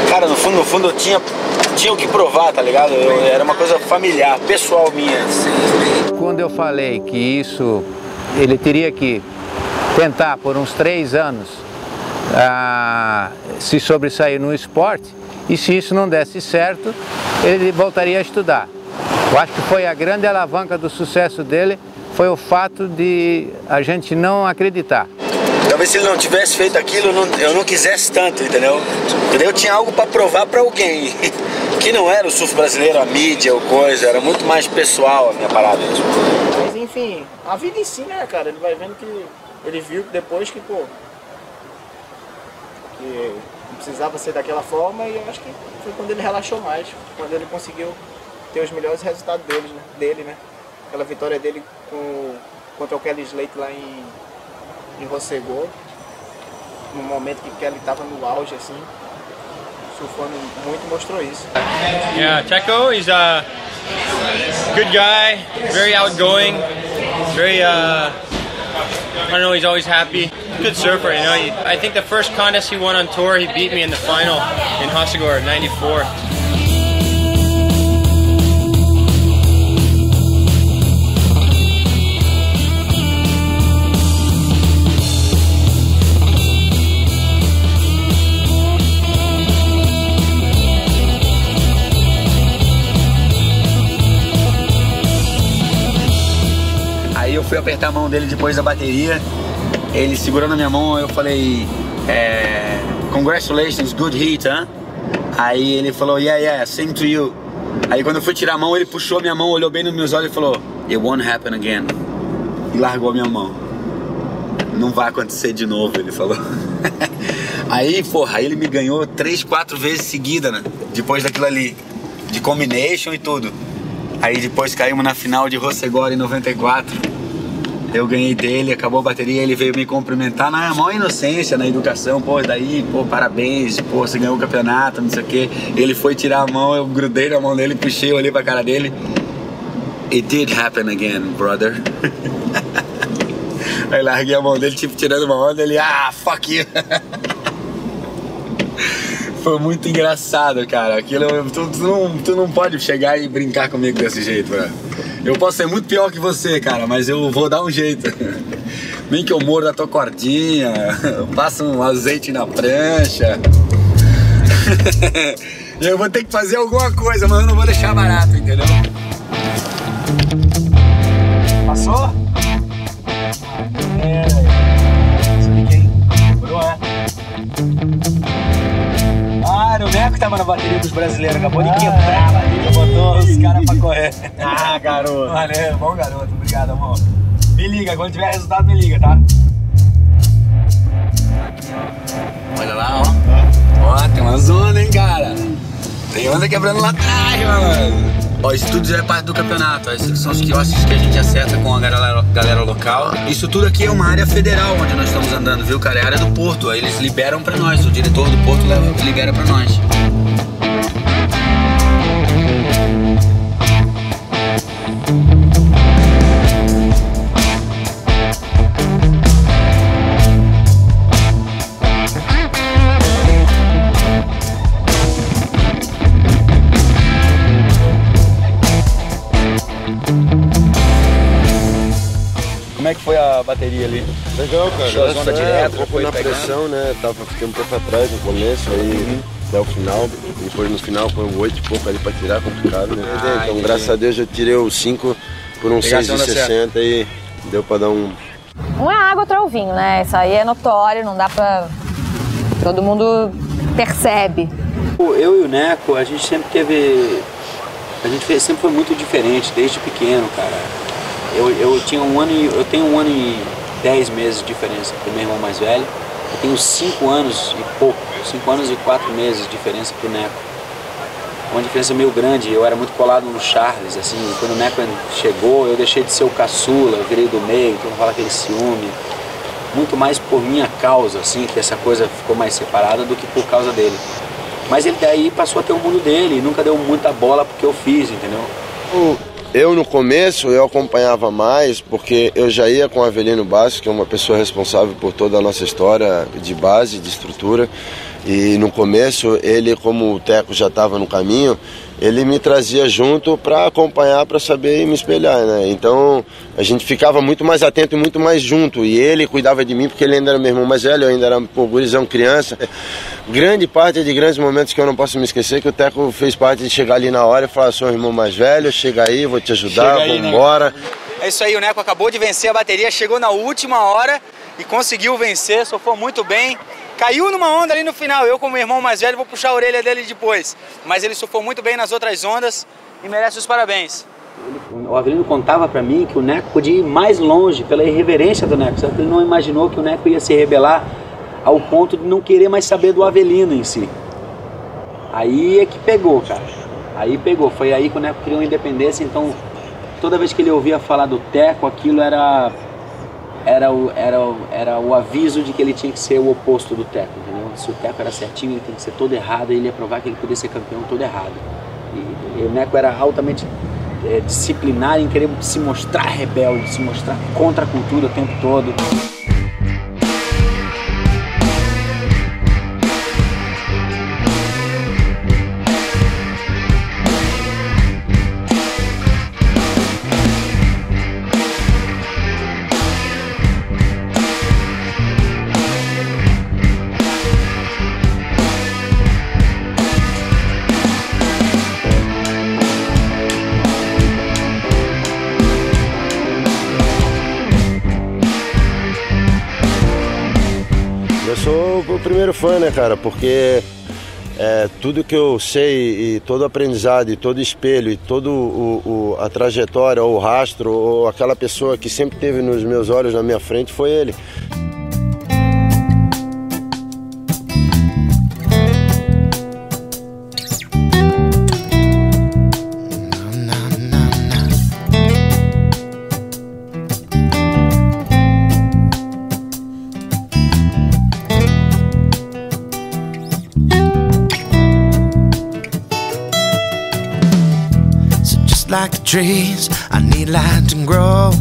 Speaker 3: Cara, no fundo eu tinha o que provar, tá ligado? Era uma coisa familiar, pessoal minha.
Speaker 14: Quando eu falei que isso, ele teria que tentar por uns 3 anos se sobressair no esporte, e se isso não desse certo, ele voltaria a estudar. Eu acho que foi a grande alavanca do sucesso dele, foi o fato de a gente não acreditar.
Speaker 3: Talvez se ele não tivesse feito aquilo, eu não quisesse tanto, entendeu? Eu tinha algo para provar para alguém, que não era o surf brasileiro, a mídia ou coisa, era muito mais pessoal a minha parada.
Speaker 13: Mas enfim, a vida ensina, né, cara? Ele vai vendo que ele viu depois que, pô, que não precisava ser daquela forma, e eu acho que foi quando ele relaxou mais, quando ele conseguiu ter os melhores resultados dele, né? Aquela vitória dele contra o Kelly Slate lá em Rossegor, no momento que Kelly estava no auge, assim, surfando muito, mostrou isso.
Speaker 6: Yeah, Teco, he's a good guy, very outgoing, very I don't know, he's always happy. Good surfer, you know. I think the first contest he won on tour, he beat me in the final in Hossegor, 94.
Speaker 3: Aí eu fui apertar a mão dele depois da bateria, ele segurando a minha mão, eu falei, congratulations, good hit, huh? Aí ele falou, yeah, same to you. Aí quando eu fui tirar a mão, ele puxou a minha mão, olhou bem nos meus olhos e falou, it won't happen again. E largou a minha mão. Não vai acontecer de novo, ele falou. Aí, porra, ele me ganhou 3, 4 vezes seguida, né? Depois daquilo ali, de combination e tudo. Aí depois caímos na final de Rossegor em 94. Eu ganhei dele, acabou a bateria, ele veio me cumprimentar na maior inocência, na educação, pô, daí, pô, parabéns, pô, você ganhou o campeonato, não sei o quê. Ele foi tirar a mão, eu grudei na mão dele, puxei, olhei pra cara dele. It did happen again, brother. Aí larguei a mão dele, tipo, tirando uma onda, ele, fuck you. Foi muito engraçado, cara. Aquilo, tu não pode chegar e brincar comigo desse jeito, bro. Eu posso ser muito pior que você, cara, mas eu vou dar um jeito. Nem que eu morda a tua cordinha, eu passo um azeite na prancha. Eu vou ter que fazer alguma coisa, mas eu não vou deixar barato, entendeu?
Speaker 6: Passou?
Speaker 3: Era o Neco que tava na bateria dos brasileiros, acabou de quebrar a bateria, botou os caras pra correr. Garoto. Valeu, bom garoto, obrigado, amor. Me liga, quando tiver resultado me liga, tá? quebrando lá atrás, mano. Ó, isso tudo já é parte do campeonato. Esses são os quiosques que a gente acerta com a galera local. Isso tudo aqui é uma área federal onde nós estamos andando, viu, cara? É a área do porto. Aí eles liberam pra nós. O diretor do porto libera pra nós. Como é que foi a bateria ali?
Speaker 8: Legal, cara.
Speaker 3: Show onda direto,
Speaker 8: um pouco na pressão, né? Fiquei um pouco atrás no começo, aí até o final. Depois no final foi um 8 e pouco ali pra tirar, complicado, né? Então, graças a Deus, eu tirei o 5 por um 6,60 e deu pra dar um...
Speaker 11: Um é água, outro é o vinho, né? Isso aí é notório, não dá pra... Todo mundo percebe.
Speaker 3: Eu e o Neco, a gente sempre teve... sempre foi muito diferente, desde pequeno, cara. Eu tenho 1 ano e 10 meses de diferença pro meu irmão mais velho. Eu tenho 5 anos e pouco, 5 anos e 4 meses de diferença pro Neco. Uma diferença meio grande, eu era muito colado no Charles, assim, quando o Neco chegou, eu deixei de ser o caçula, eu virei do meio, então rola aquele ciúme. Muito mais por minha causa, assim, que essa coisa ficou mais separada do que por causa dele. Mas ele daí passou a ter o mundo dele, e nunca deu muita bola porque eu fiz, entendeu?
Speaker 8: Eu no começo eu acompanhava mais porque eu já ia com o Avelino Bastos, que é uma pessoa responsável por toda a nossa história de base, de estrutura. E no começo ele, como o Teco já estava no caminho, ele me trazia junto para acompanhar, para saber e me espelhar, né? Então a gente ficava muito mais atento e muito mais junto. E ele cuidava de mim porque ele ainda era meu irmão mais velho, eu ainda era gurizão, criança. Grande parte de grandes momentos que eu não posso me esquecer, que o Teco fez parte de chegar ali na hora e falar: sou irmão mais velho, chega aí, vou te ajudar, vamos embora.
Speaker 3: É isso aí, o Neco acabou de vencer a bateria, chegou na última hora e conseguiu vencer, sofreu muito bem. Caiu numa onda ali no final, eu como irmão mais velho vou puxar a orelha dele depois. Mas ele surfou muito bem nas outras ondas e merece os parabéns. O Avelino contava pra mim que o Neco podia ir mais longe pela irreverência do Neco. Só que ele não imaginou que o Neco ia se rebelar ao ponto de não querer mais saber do Avelino em si. Aí é que pegou, cara. Aí pegou, foi aí que o Neco criou a independência, então toda vez que ele ouvia falar do Teco, aquilo era o aviso de que ele tinha que ser o oposto do Teco, entendeu? Se o Teco era certinho, ele tem que ser todo errado, ele ia provar que ele podia ser campeão todo errado. E o Neco era altamente disciplinar em querer se mostrar rebelde, se mostrar contra a cultura o tempo todo.
Speaker 8: Eu sou o primeiro fã, né, cara, porque tudo que eu sei e todo aprendizado e todo espelho e toda a trajetória ou o rastro ou aquela pessoa que sempre teve nos meus olhos na minha frente foi ele.
Speaker 9: Like the trees, I need light to grow.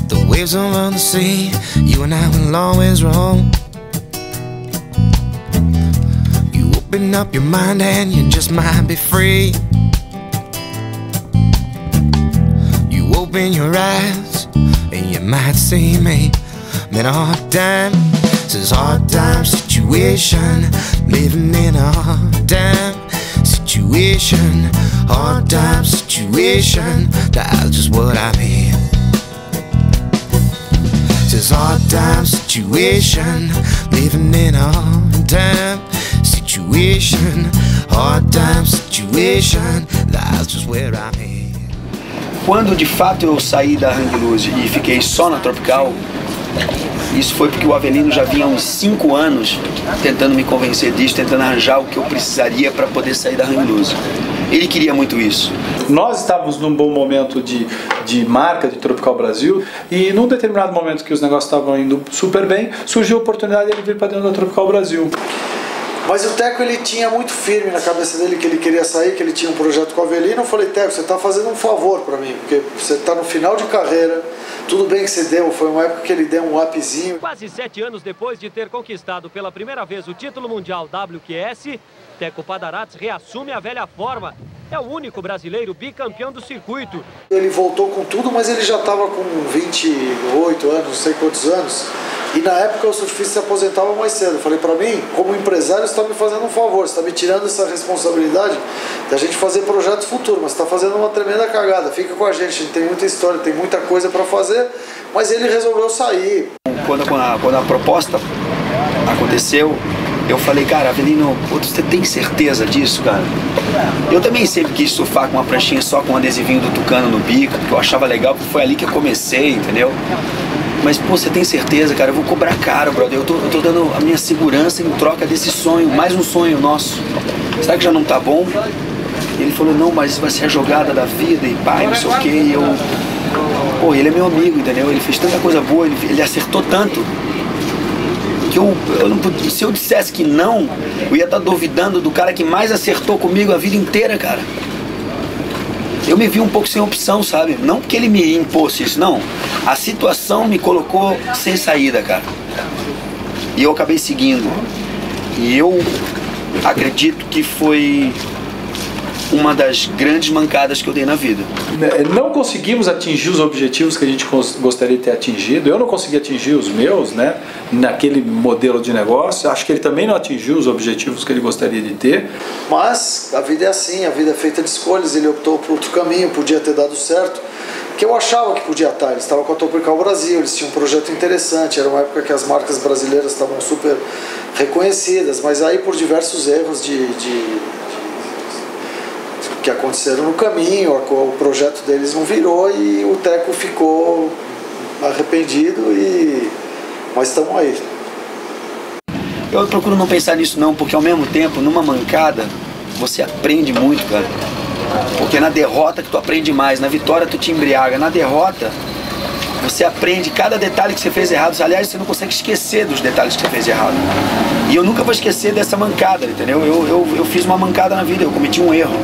Speaker 9: The waves around the sea, you and I will always roam. You open up your mind and you just might be free. You open your eyes and you might see me. In a hard time, this is hard time situation, living in a hard time situation, hard time situation, that's just what I mean. It's hard time situation, living in a hard time situation, hard time situation, that's just where I mean.
Speaker 3: Quando de fato eu saí da Hang Loose e fiquei só na Tropical, Isso foi porque o Avelino já vinha há uns 5 anos tentando me convencer disso, tentando arranjar o que eu precisaria para poder sair da Hang Loose. Ele queria muito isso.
Speaker 2: Nós estávamos num bom momento de marca de Tropical Brasil e num determinado momento que os negócios estavam indo super bem, surgiu a oportunidade de ele vir para dentro da Tropical Brasil.
Speaker 16: Mas o Teco, ele tinha muito firme na cabeça dele que ele queria sair, que ele tinha um projeto com o Avelino. Eu falei, Teco, você está fazendo um favor para mim, porque você está no final de carreira. Tudo bem que você deu, foi uma época que ele deu um upzinho.
Speaker 7: Quase 7 anos depois de ter conquistado pela primeira vez o título mundial WQS, Teco Padarats reassume a velha forma. É o único brasileiro bicampeão do circuito.
Speaker 16: Ele voltou com tudo, mas ele já estava com 28 anos, não sei quantos anos. E na época o surfista se aposentava mais cedo. Eu falei, para mim, como empresário, você está me fazendo um favor, você está me tirando essa responsabilidade da gente fazer projetos futuros, mas você está fazendo uma tremenda cagada. Fica com a gente tem muita história, tem muita coisa para fazer, mas ele resolveu sair.
Speaker 3: Quando a proposta aconteceu, eu falei, cara, Avelino, você tem certeza disso, cara? Eu também sempre quis surfar com uma pranchinha só com um adesivinho do Tucano no bico, porque eu achava legal, porque foi ali que eu comecei, entendeu? Mas, pô, você tem certeza, cara? Eu vou cobrar caro, brother. Eu tô dando a minha segurança em troca desse sonho, mais um sonho nosso. Será que já não tá bom? E ele falou, não, mas vai ser a jogada da vida e pai, não sei o quê. E eu... Pô, ele é meu amigo, entendeu? Ele fez tanta coisa boa, ele acertou tanto. Que eu não podia, se eu dissesse que não, eu ia estar duvidando do cara que mais acertou comigo a vida inteira, cara. Eu me vi um pouco sem opção, sabe? Não porque ele me impôs isso, não. A situação me colocou sem saída, cara. E eu acabei seguindo. E eu acredito que foi uma das grandes mancadas que eu dei na vida.
Speaker 2: Não conseguimos atingir os objetivos que a gente gostaria de ter atingido. Eu não consegui atingir os meus, né, naquele modelo de negócio. Acho que ele também não atingiu os objetivos que ele gostaria de ter.
Speaker 16: Mas a vida é assim, a vida é feita de escolhas. Ele optou por outro caminho, podia ter dado certo, que eu achava que podia estar. Eles estavam com a Tropical Brasil, eles tinham um projeto interessante. Era uma época que as marcas brasileiras estavam super reconhecidas, mas aí por diversos erros que aconteceram no caminho, o projeto deles não virou e o Teco ficou arrependido, mas estamos aí.
Speaker 3: Eu procuro não pensar nisso não, porque ao mesmo tempo, numa mancada, você aprende muito, cara. Porque na derrota que tu aprende mais, na vitória tu te embriaga, na derrota você aprende cada detalhe que você fez errado. Aliás, você não consegue esquecer dos detalhes que você fez errado. E eu nunca vou esquecer dessa mancada, entendeu? Eu fiz uma mancada na vida, eu cometi um erro.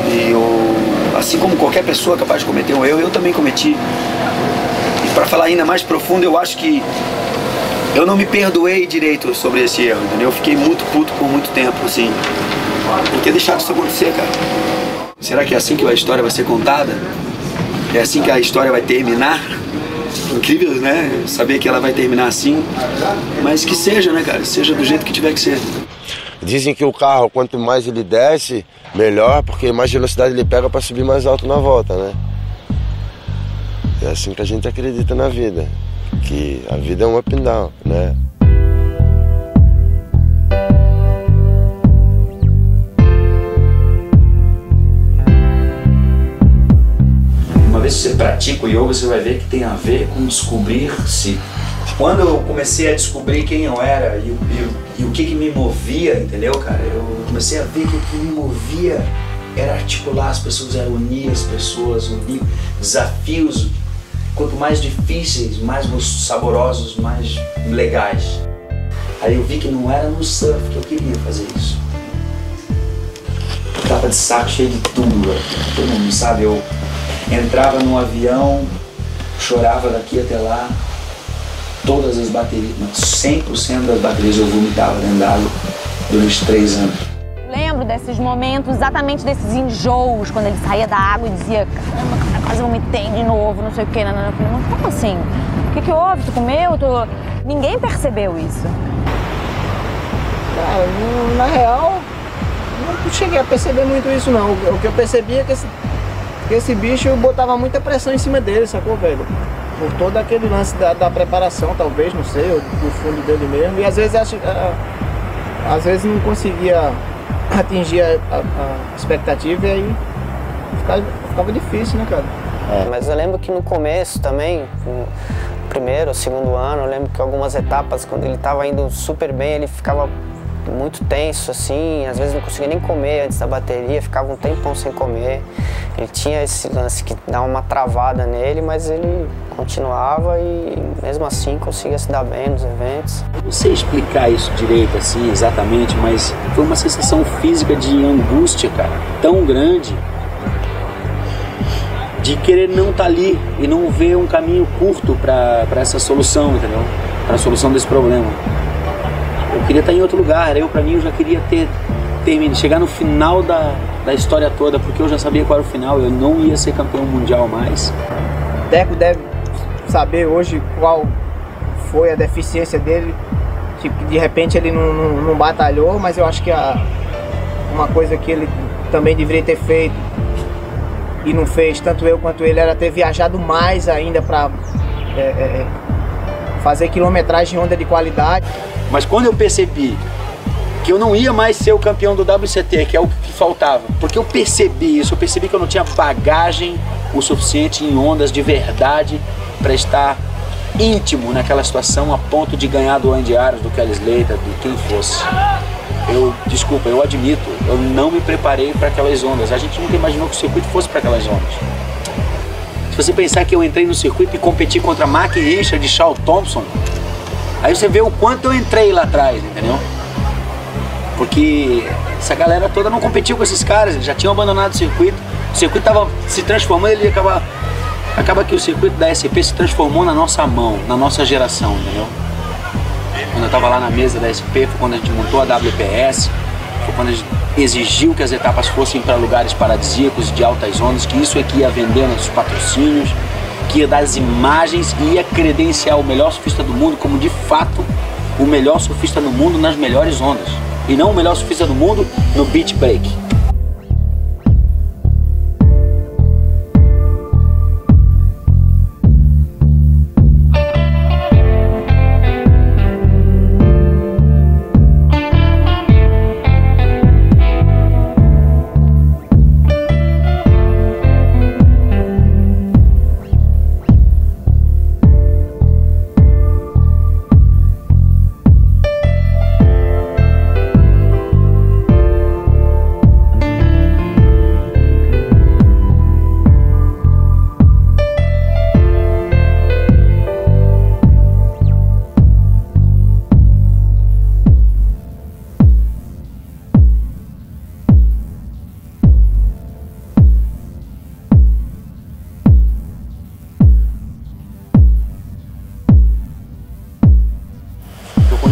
Speaker 3: E assim como qualquer pessoa é capaz de cometer um erro, eu também cometi. E para falar ainda mais profundo, eu acho que eu não me perdoei direito sobre esse erro, entendeu? Eu fiquei muito puto por muito tempo, assim, por ter deixado isso acontecer, cara. Será que é assim que a história vai ser contada? É assim que a história vai terminar? Incrível, né? Saber que ela vai terminar assim. Mas que seja, né, cara? Seja do jeito que tiver que ser.
Speaker 8: Dizem que o carro, quanto mais ele desce, melhor, porque mais velocidade ele pega para subir mais alto na volta, né? É assim que a gente acredita na vida, que a vida é um up and down, né?
Speaker 3: Uma vez que você pratica o yoga, você vai ver que tem a ver com descobrir-se. Quando eu comecei a descobrir quem eu era e o que me movia, entendeu, cara? Eu comecei a ver que o que me movia era articular as pessoas, era unir as pessoas, unir desafios. Quanto mais difíceis, mais saborosos, mais legais. Aí eu vi que não era no surf que eu queria fazer isso. Eu tava de saco cheio de tudo, todo mundo sabe. Eu entrava num avião, chorava daqui até lá. Todas as baterias, 100% das baterias eu vomitava dentro d'água durante 3 anos.
Speaker 11: Lembro desses momentos, exatamente desses enjoos, quando ele saía da água e dizia, caramba, quase vomitei de novo, não sei o que, não. Eu falei, mas como assim? O que houve? Tu comeu? Ninguém percebeu isso.
Speaker 13: Na real, não cheguei a perceber muito isso não. O que eu percebia é que esse bicho botava muita pressão em cima dele, sacou, velho? Por todo aquele lance da preparação, talvez, não sei, ou do fundo dele mesmo. E às vezes não conseguia atingir a expectativa e aí ficava difícil, né, cara?
Speaker 5: Mas eu lembro que no começo também, primeiro ou segundo ano. Eu lembro que algumas etapas, quando ele estava indo super bem, ele ficava muito tenso, assim, às vezes não conseguia nem comer antes da bateria, ficava um tempão sem comer. Ele tinha esse lance que dá uma travada nele, mas ele continuava e mesmo assim conseguia se dar bem nos eventos.
Speaker 3: Eu não sei explicar isso direito, assim, exatamente, mas foi uma sensação física de angústia, cara, tão grande, de querer não estar ali e não ver um caminho curto para essa solução, entendeu? Para a solução desse problema. Eu queria estar em outro lugar, para mim eu já queria chegar no final da história toda, porque eu já sabia qual era o final, eu não ia ser campeão mundial mais.
Speaker 13: Teco deve saber hoje qual foi a deficiência dele, tipo, de repente ele não batalhou, mas eu acho que uma coisa que ele também deveria ter feito e não fez, tanto eu quanto ele, era ter viajado mais ainda para fazer quilometragem em onda de qualidade.
Speaker 3: Mas quando eu percebi que eu não ia mais ser o campeão do WCT, que é o que faltava, porque eu percebi isso, eu percebi que eu não tinha bagagem o suficiente em ondas de verdade para estar íntimo naquela situação a ponto de ganhar do Andy Aras, do Kelly Slater, de quem fosse. Desculpa, eu admito, eu não me preparei para aquelas ondas. A gente nunca imaginou que o circuito fosse para aquelas ondas. Se você pensar que eu entrei no circuito e competi contra Mark Richard e Shaw Thompson, aí você vê o quanto eu entrei lá atrás, entendeu? Porque essa galera toda não competiu com esses caras, eles já tinham abandonado o circuito estava se transformando, ele acaba que o circuito da SP se transformou na nossa mão, na nossa geração, entendeu? Quando eu estava lá na mesa da SP, foi quando a gente montou a WPS, foi quando a gente exigiu que as etapas fossem para lugares paradisíacos, de altas ondas, que isso é que ia vender nossos patrocínios, que ia dar as imagens e ia credenciar o melhor surfista do mundo como, de fato, o melhor surfista do mundo nas melhores ondas. E não o melhor surfista do mundo no beach break.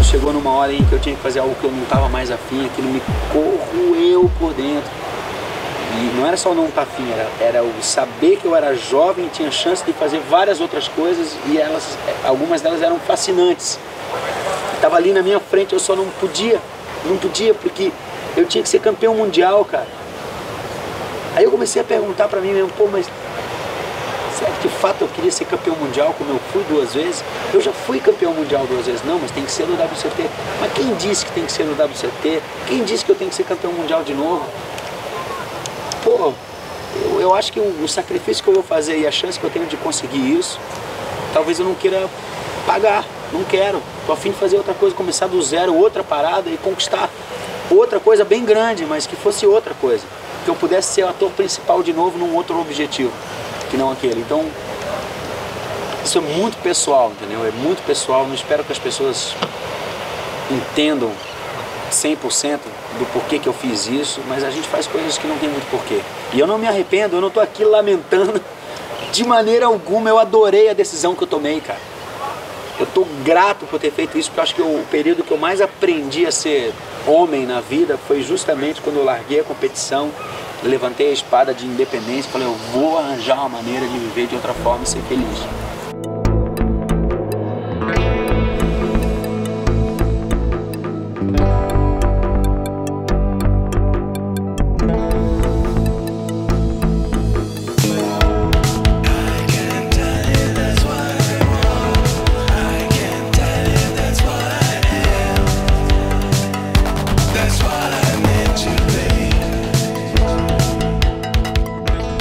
Speaker 3: Chegou numa hora em que eu tinha que fazer algo que eu não estava mais afim, aquilo me corroeu por dentro. E não era só não estar afim, era o saber que eu era jovem e tinha chance de fazer várias outras coisas, e algumas delas eram fascinantes. Estava ali na minha frente, eu só não podia porque eu tinha que ser campeão mundial, cara. Aí eu comecei a perguntar para mim mesmo, mas será que de fato eu queria ser campeão mundial como eu fui 2 vezes? Eu já fui campeão mundial 2 vezes, não, mas tem que ser no WCT. Mas quem disse que tem que ser no WCT? Quem disse que eu tenho que ser campeão mundial de novo? Pô, eu acho que o sacrifício que eu vou fazer e a chance que eu tenho de conseguir isso, talvez eu não queira pagar, não quero. Tô a fim de fazer outra coisa, começar do zero, outra parada e conquistar outra coisa bem grande, mas que fosse outra coisa. Que eu pudesse ser o ator principal de novo num outro objetivo, que não aquele. Então, isso é muito pessoal, entendeu? É muito pessoal, não espero que as pessoas entendam 100% do porquê que eu fiz isso, mas a gente faz coisas que não tem muito porquê. E eu não me arrependo, eu não tô aqui lamentando de maneira alguma, eu adorei a decisão que eu tomei, cara. Eu tô grato por ter feito isso, porque eu acho que o período que eu mais aprendi a ser homem na vida foi justamente quando eu larguei a competição, levantei a espada de independência e falei, eu vou arranjar uma maneira de viver de outra forma e ser feliz.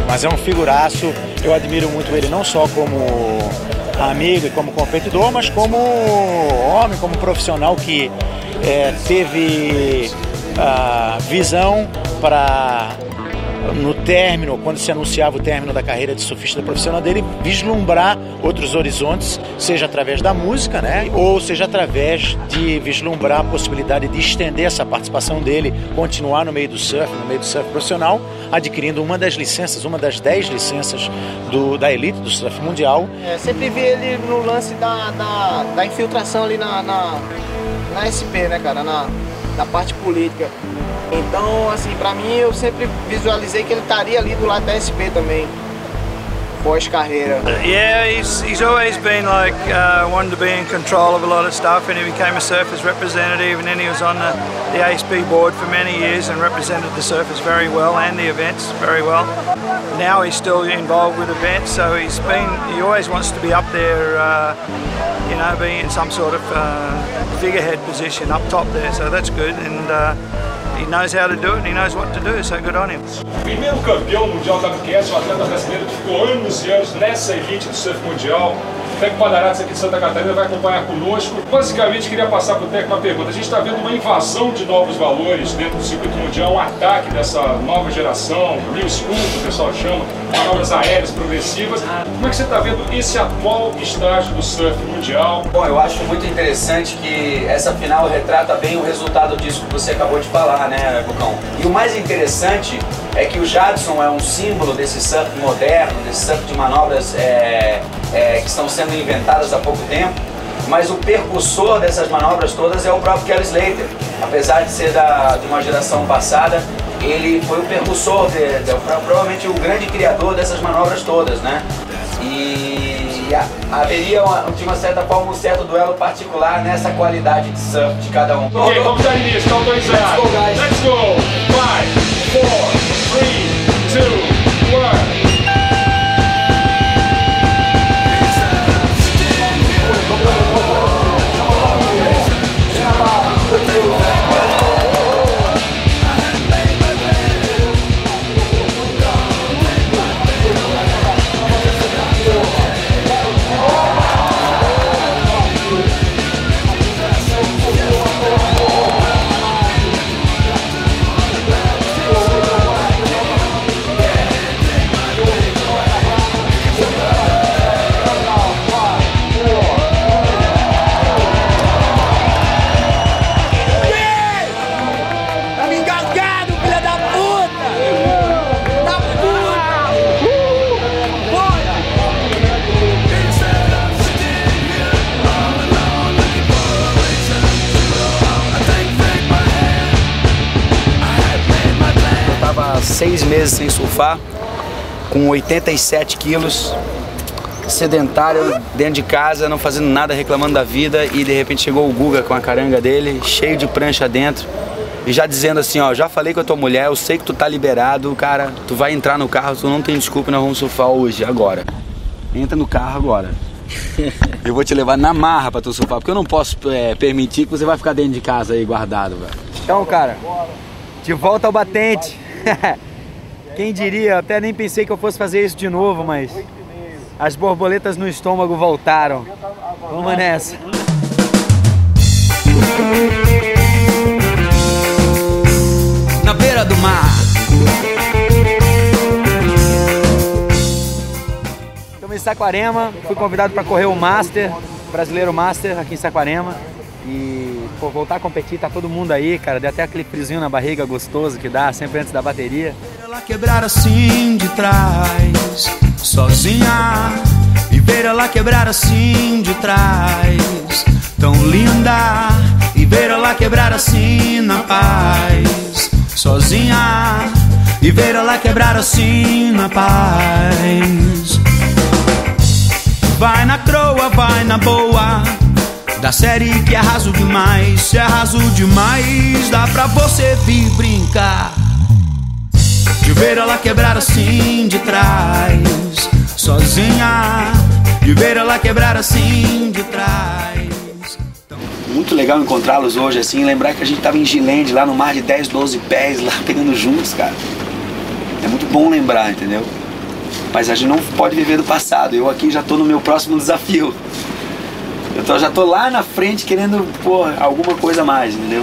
Speaker 10: Mas é um figuraço, eu admiro muito ele não só como amigo e como competidor, mas como homem, como profissional que teve visão para, no término, quando se anunciava o término da carreira de surfista profissional dele, vislumbrar outros horizontes, seja através da música, né, ou seja através de vislumbrar a possibilidade de estender essa participação dele, continuar no meio do surf profissional, adquirindo uma das 10 licenças da elite do surf mundial.
Speaker 13: Sempre vi ele no lance da infiltração ali na SP, né, cara, na parte política. Então, assim, pra mim, eu sempre visualizei que ele estaria ali do lado da SP também, pós-carreira.
Speaker 19: Yeah, he's always been like wanted to be in control of a lot of stuff, and he became a surfers representative, and then he was on the ASP board for many years and represented the surfers very well and the events very well. Now he's still involved with events, so he always wants to be up there, you know, being in some sort of figurehead position up top there, so that's good, and he knows how to do it and he knows what to do, so good on him.
Speaker 15: Primeiro campeão mundial da WQS, um atleta brasileiro que ficou anos e anos nessa elite do surf mundial. O Teco Padarates aqui de Santa Catarina vai acompanhar conosco. Basicamente, queria passar para o Teco uma pergunta. A gente está vendo uma invasão de novos valores dentro do circuito mundial, um ataque dessa nova geração, New School, que o pessoal chama, manobras aéreas progressivas. Como é que você está vendo esse atual estágio do surf mundial?
Speaker 3: Bom, eu acho muito interessante que essa final retrata bem o resultado disso que você acabou de falar, né, Bucão? E o mais interessante é que o Jadson é um símbolo desse surf moderno, desse surf de manobras que estão sendo inventadas há pouco tempo, mas o percussor dessas manobras todas é o próprio Kelly Slater. Apesar de ser de uma geração passada, ele foi o percussor, provavelmente o grande criador dessas manobras todas, né? E haveria, de uma certa forma, um certo duelo particular nessa qualidade de surf de cada um.
Speaker 15: Ok, vamos dar início, está autorizado.
Speaker 3: Let's go, guys.
Speaker 15: Let's go! 5, 4, 3, 2, 1.
Speaker 3: Tava 6 meses sem surfar, com 87 quilos, sedentário, dentro de casa, não fazendo nada, reclamando da vida, e de repente chegou o Guga com a caranga dele, cheio de prancha dentro, e já dizendo assim, ó, já falei com a tua mulher, eu sei que tu tá liberado, cara, tu vai entrar no carro, tu não tem desculpa, nós vamos surfar hoje, agora. Entra no carro agora. Eu vou te levar na marra pra tu surfar, porque eu não posso permitir que você vai ficar dentro de casa aí guardado, velho.
Speaker 17: Então, cara, de volta ao batente. Quem diria, eu até nem pensei que eu fosse fazer isso de novo, mas as borboletas no estômago voltaram. Vamos nessa.
Speaker 9: Na beira do mar.
Speaker 17: Estamos em Saquarema, fui convidado para correr o Master, Brasileiro Master aqui em Saquarema. E pô, voltar a competir, tá todo mundo aí, cara. Deu até aquele friozinho na barriga gostoso que dá sempre antes da bateria.
Speaker 9: Ela quebrar assim de trás, sozinha. E ver ela quebrar assim de trás, tão linda. E ver ela quebrar assim na paz, sozinha. E ver ela quebrar assim na paz. Vai na croa, vai na boa, da série que é raso demais. Se é raso demais, dá pra você vir brincar. De ver ela quebrar assim de trás, sozinha. De ver ela quebrar assim de trás.
Speaker 3: Muito legal encontrá-los hoje, assim, lembrar que a gente tava em Gilende, lá no mar de 10, 12 pés, lá pegando juntos, cara. É muito bom lembrar, entendeu? Mas a gente não pode viver do passado. Eu aqui já tô no meu próximo desafio. Eu já tô lá na frente querendo, pô, alguma coisa a mais, entendeu?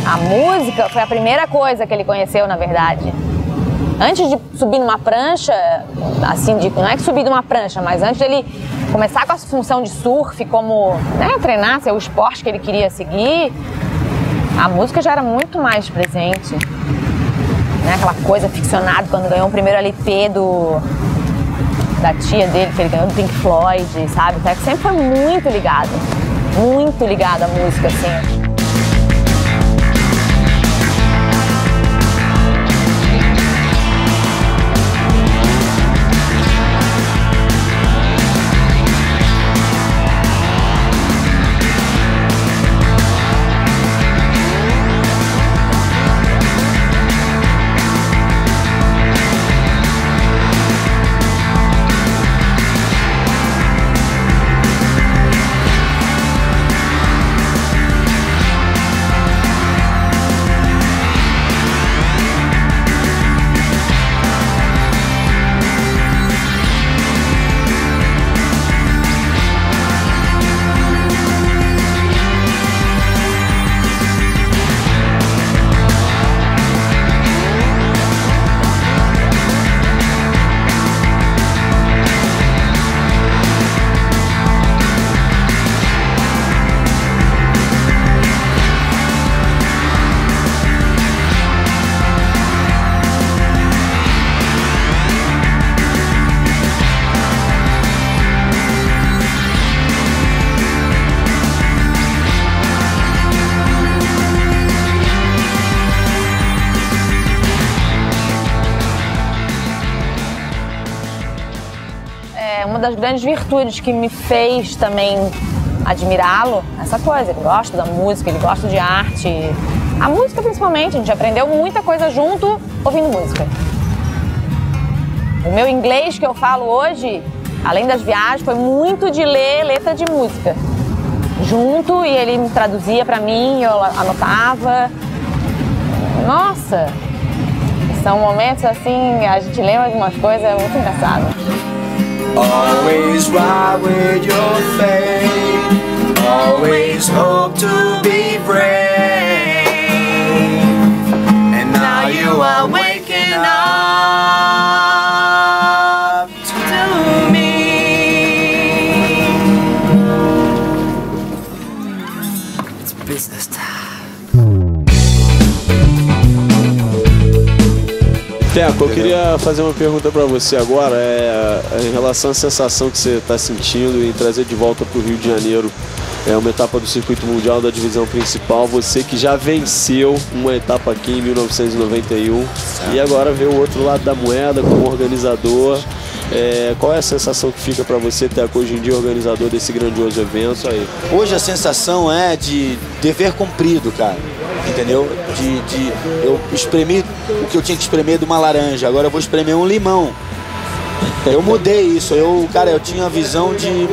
Speaker 11: A música foi a primeira coisa que ele conheceu, na verdade. Antes de subir numa prancha, assim, não é que subir numa prancha, mas antes de ele começar com a função de surf, como treinar, ser o esporte que ele queria seguir, a música já era muito mais presente. Aquela coisa ficcionada, quando ganhou o primeiro LP da tia dele, que ele ganhou do Pink Floyd, sabe? Então, sempre foi muito ligado à música, assim. Uma das grandes virtudes que me fez também admirá-lo, essa coisa, ele gosta da música, ele gosta de arte, a música principalmente, a gente aprendeu muita coisa junto ouvindo música. O meu inglês que eu falo hoje, além das viagens, foi muito de ler letra de música junto, e ele me traduzia pra mim, eu anotava. Nossa, são momentos assim, a gente lembra algumas coisas, é muito engraçado.
Speaker 9: Always ride with your faith, always hope to be brave, and now you are waking up to me. It's business time.
Speaker 18: Teco, eu queria fazer uma pergunta para você agora, em relação à sensação que você está sentindo em trazer de volta para o Rio de Janeiro uma etapa do circuito mundial da divisão principal, você que já venceu uma etapa aqui em 1991 e agora vê o outro lado da moeda como organizador. Qual é a sensação que fica para você, Teco, hoje em dia organizador desse grandioso evento aí?
Speaker 20: Hoje a sensação é de dever cumprido, cara, entendeu? Eu espremi o que eu tinha que espremer de uma laranja, agora eu vou espremer um limão. Eu mudei isso, cara, eu tinha a visão de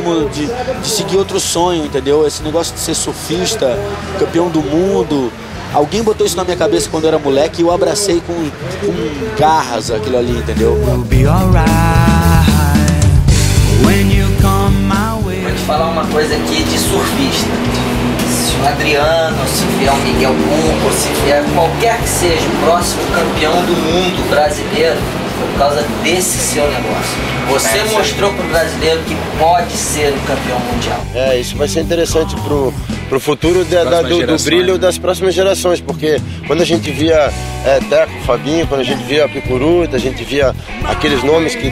Speaker 20: seguir outro sonho, entendeu? Esse negócio de ser surfista, campeão do mundo. Alguém botou isso na minha cabeça quando eu era moleque e eu abracei com garras aquilo ali, entendeu?
Speaker 9: Vou te falar uma coisa aqui de surfista. Se o Adriano, se vier o Miguel Cuco, se vier qualquer que seja o próximo campeão do mundo brasileiro, foi por causa desse seu negócio. Você mostrou pro brasileiro que pode ser um campeão mundial.
Speaker 8: Isso vai ser interessante pro futuro do brilho das próximas gerações, porque quando a gente via Teco, Fabinho, quando a gente via Picuruta, a gente via aqueles nomes que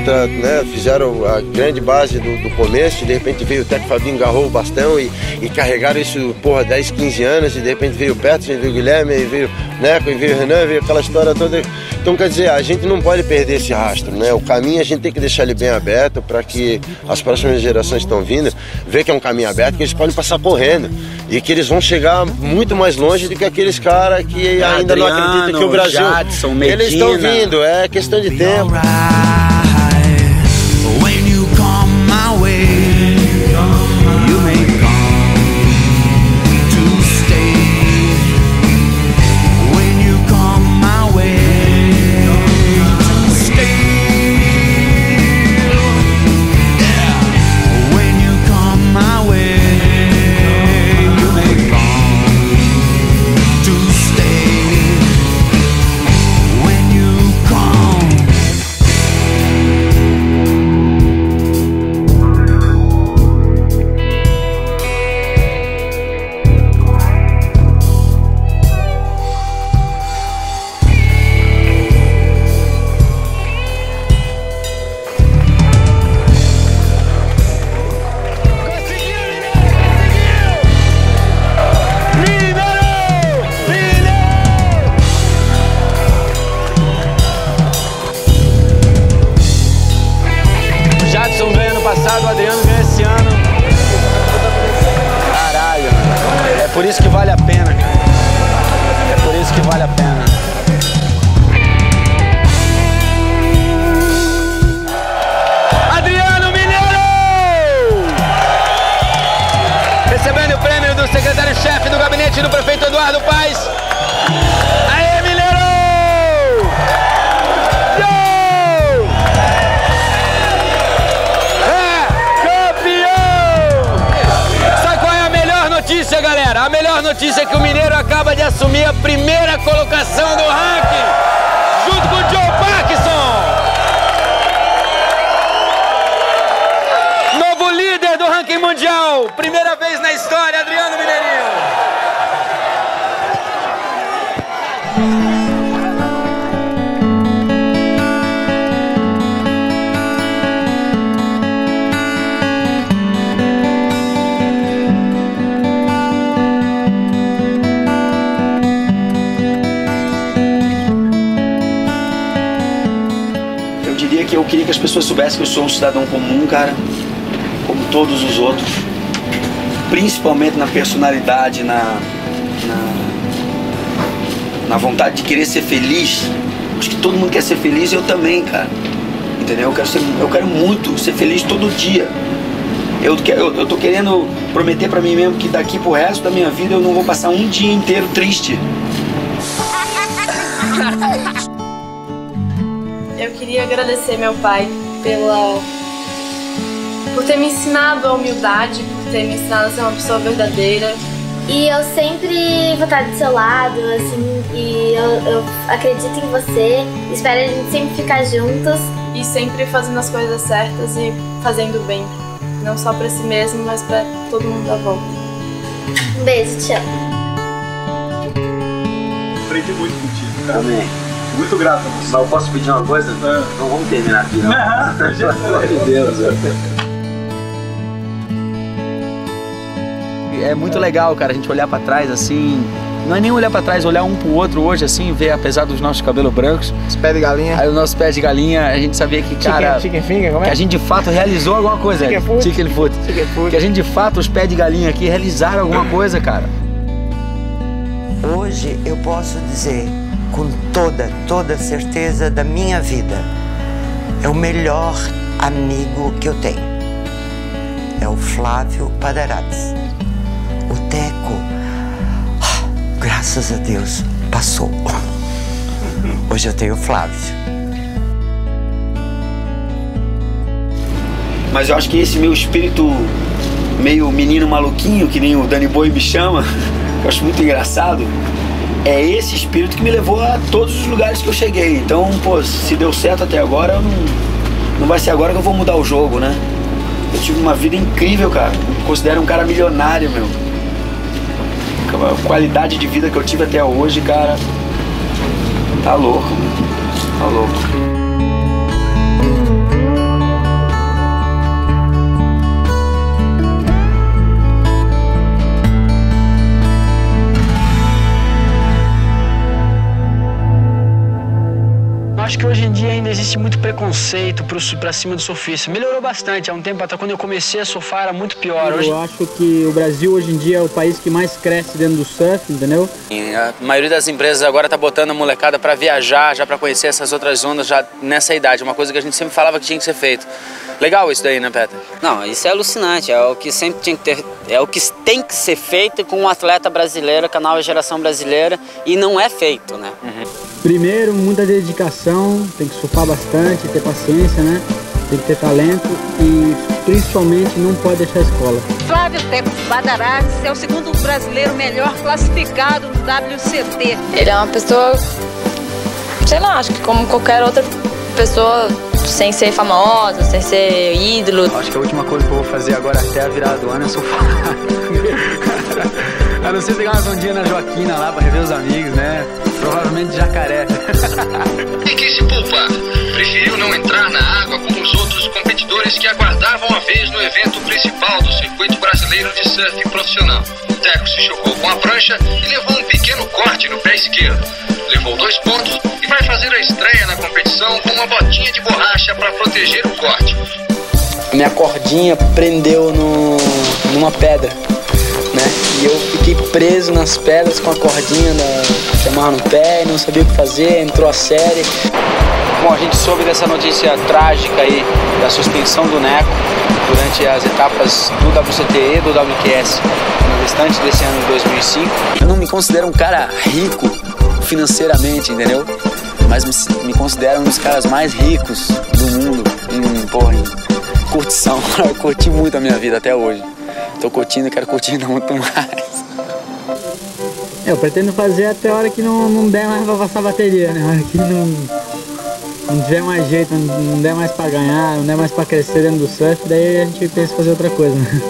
Speaker 8: fizeram a grande base do começo, e de repente veio o Teco, Fabinho, agarrou o bastão e carregaram isso, 10, 15 anos, e de repente veio o Peterson, veio o Guilherme, e veio o Neco, e veio o Renan, veio aquela história toda. Então, quer dizer, a gente não pode perder esse rastro, né? O caminho a gente tem que deixar ele bem aberto para que as próximas gerações que estão vindo vejam que é um caminho aberto, que eles podem passar correndo e que eles vão chegar muito mais longe do que aqueles caras que ainda não acreditam que o Brasil...
Speaker 3: Jadson, Medina.
Speaker 8: Eles estão vindo, é questão de tempo.
Speaker 17: O Adriano ganha esse ano. Caralho, é por isso que vale a pena, cara. É por isso que vale a pena. Adriano Mineiro! Recebendo o prêmio do secretário-chefe do gabinete do prefeito Eduardo Paes. Aê, Mineiro! Galera, a melhor notícia é que o Mineiro acaba de assumir a primeira colocação do ranking, junto com o Joe Parkinson. Novo líder do ranking mundial, primeira vez na história, Adriano Mineirinho. Eu queria que as pessoas soubessem que eu sou um cidadão comum, cara, como todos os outros, principalmente na personalidade, na vontade de querer ser feliz. Acho que todo mundo quer ser feliz e eu também, cara, entendeu? Eu quero muito ser feliz todo dia. Eu tô querendo prometer pra mim mesmo que daqui pro resto da minha vida eu não vou passar um dia inteiro triste.
Speaker 4: Eu queria agradecer meu pai por ter me ensinado a humildade, por ter me ensinado a ser uma pessoa verdadeira.
Speaker 21: E eu sempre vou estar do seu lado, assim, e eu acredito em você, espero a gente sempre ficar juntos.
Speaker 4: E sempre fazendo as coisas certas e fazendo bem, não só pra si mesmo, mas pra todo mundo à volta.
Speaker 21: Um beijo, te amo.
Speaker 2: Aprendi muito contigo, cara.
Speaker 3: Amém.
Speaker 2: Muito grato a você.
Speaker 3: Mas eu posso pedir uma coisa? Não vamos terminar aqui, não. Pelo amor de Deus. É muito legal, cara, a gente olhar pra trás assim. Não é nem olhar pra trás, olhar um pro outro hoje assim, ver, apesar dos nossos cabelos brancos.
Speaker 13: Os pés de galinha.
Speaker 3: Aí os nossos pés de galinha, a gente sabia que, cara.
Speaker 13: Chicken finger, como é?
Speaker 3: Que a gente de fato realizou alguma coisa. Chicken foot. Que a gente de fato, os pés de galinha aqui, realizaram alguma coisa, cara.
Speaker 22: Hoje eu posso dizer com toda certeza da minha vida,
Speaker 1: é o melhor amigo que eu tenho. É o Flávio Padarates. O Teco, graças a Deus, passou. Hoje eu tenho o Flávio.
Speaker 3: Mas eu acho que esse meu espírito meio menino maluquinho, que nem o Danny Boy me chama, eu acho muito engraçado, é esse espírito que me levou a todos os lugares que eu cheguei. Então, pô, se deu certo até agora, não vai ser agora que eu vou mudar o jogo, né? Eu tive uma vida incrível, cara. Me considero um cara milionário, meu. A qualidade de vida que eu tive até hoje, cara, tá louco, meu. Tá louco.
Speaker 22: Acho que hoje em dia ainda existe muito preconceito pra cima do surfista. Melhorou bastante. Há um tempo atrás, quando eu comecei a surfar, era muito pior.
Speaker 17: Eu acho que o Brasil hoje em dia é o país que mais cresce dentro do surf, entendeu?
Speaker 3: A maioria das empresas agora tá botando a molecada pra viajar, já pra conhecer essas outras ondas já nessa idade. Uma coisa que a gente sempre falava que tinha que ser feito. Legal isso daí, né, Peter?
Speaker 23: Não, isso é alucinante. É o que sempre tinha que ter, é o que tem que ser feito com um atleta brasileiro, com a nova geração brasileira, e não é feito, né?
Speaker 17: Primeiro, muita dedicação, tem que surfar bastante, ter paciência, né? Tem que ter talento e, principalmente, não pode deixar a escola.
Speaker 24: Flávio Teco Padarates é o segundo brasileiro melhor classificado no WCT.
Speaker 11: Ele é uma pessoa, sei lá, acho que como qualquer outra pessoa, sem ser famosa, sem ser ídolo.
Speaker 17: Acho que a última coisa que eu vou fazer agora até a virada do ano é surfar. A não ser pegar umas ondinhas na Joaquina lá pra rever os amigos, né? Provavelmente jacaré.
Speaker 25: E que se poupa, preferiu não entrar na água como os outros competidores que aguardavam a vez no evento principal do circuito brasileiro de surf profissional. O Teco se chocou com a prancha e levou um pequeno corte no pé esquerdo. Levou 2 pontos e vai fazer a estreia na competição com uma botinha de borracha para proteger o corte.
Speaker 22: A minha cordinha prendeu numa pedra, né? E eu fiquei preso nas pedras com a cordinha que amarra no pé e não sabia o que fazer, entrou a série.
Speaker 3: Bom, a gente soube dessa notícia trágica aí da suspensão do Neco durante as etapas do WCT e do WQS no restante desse ano de 2005.
Speaker 22: Eu não me considero um cara rico financeiramente, entendeu? Mas me considero um dos caras mais ricos do mundo em curtição. Eu curti muito a minha vida até hoje. Tô curtindo e quero curtir muito mais.
Speaker 17: Eu pretendo fazer até a hora que não der mais pra passar bateria, né? A hora que não tiver mais jeito, não der mais pra ganhar, não der mais pra crescer dentro do surf, daí a gente pensa em fazer outra coisa, né?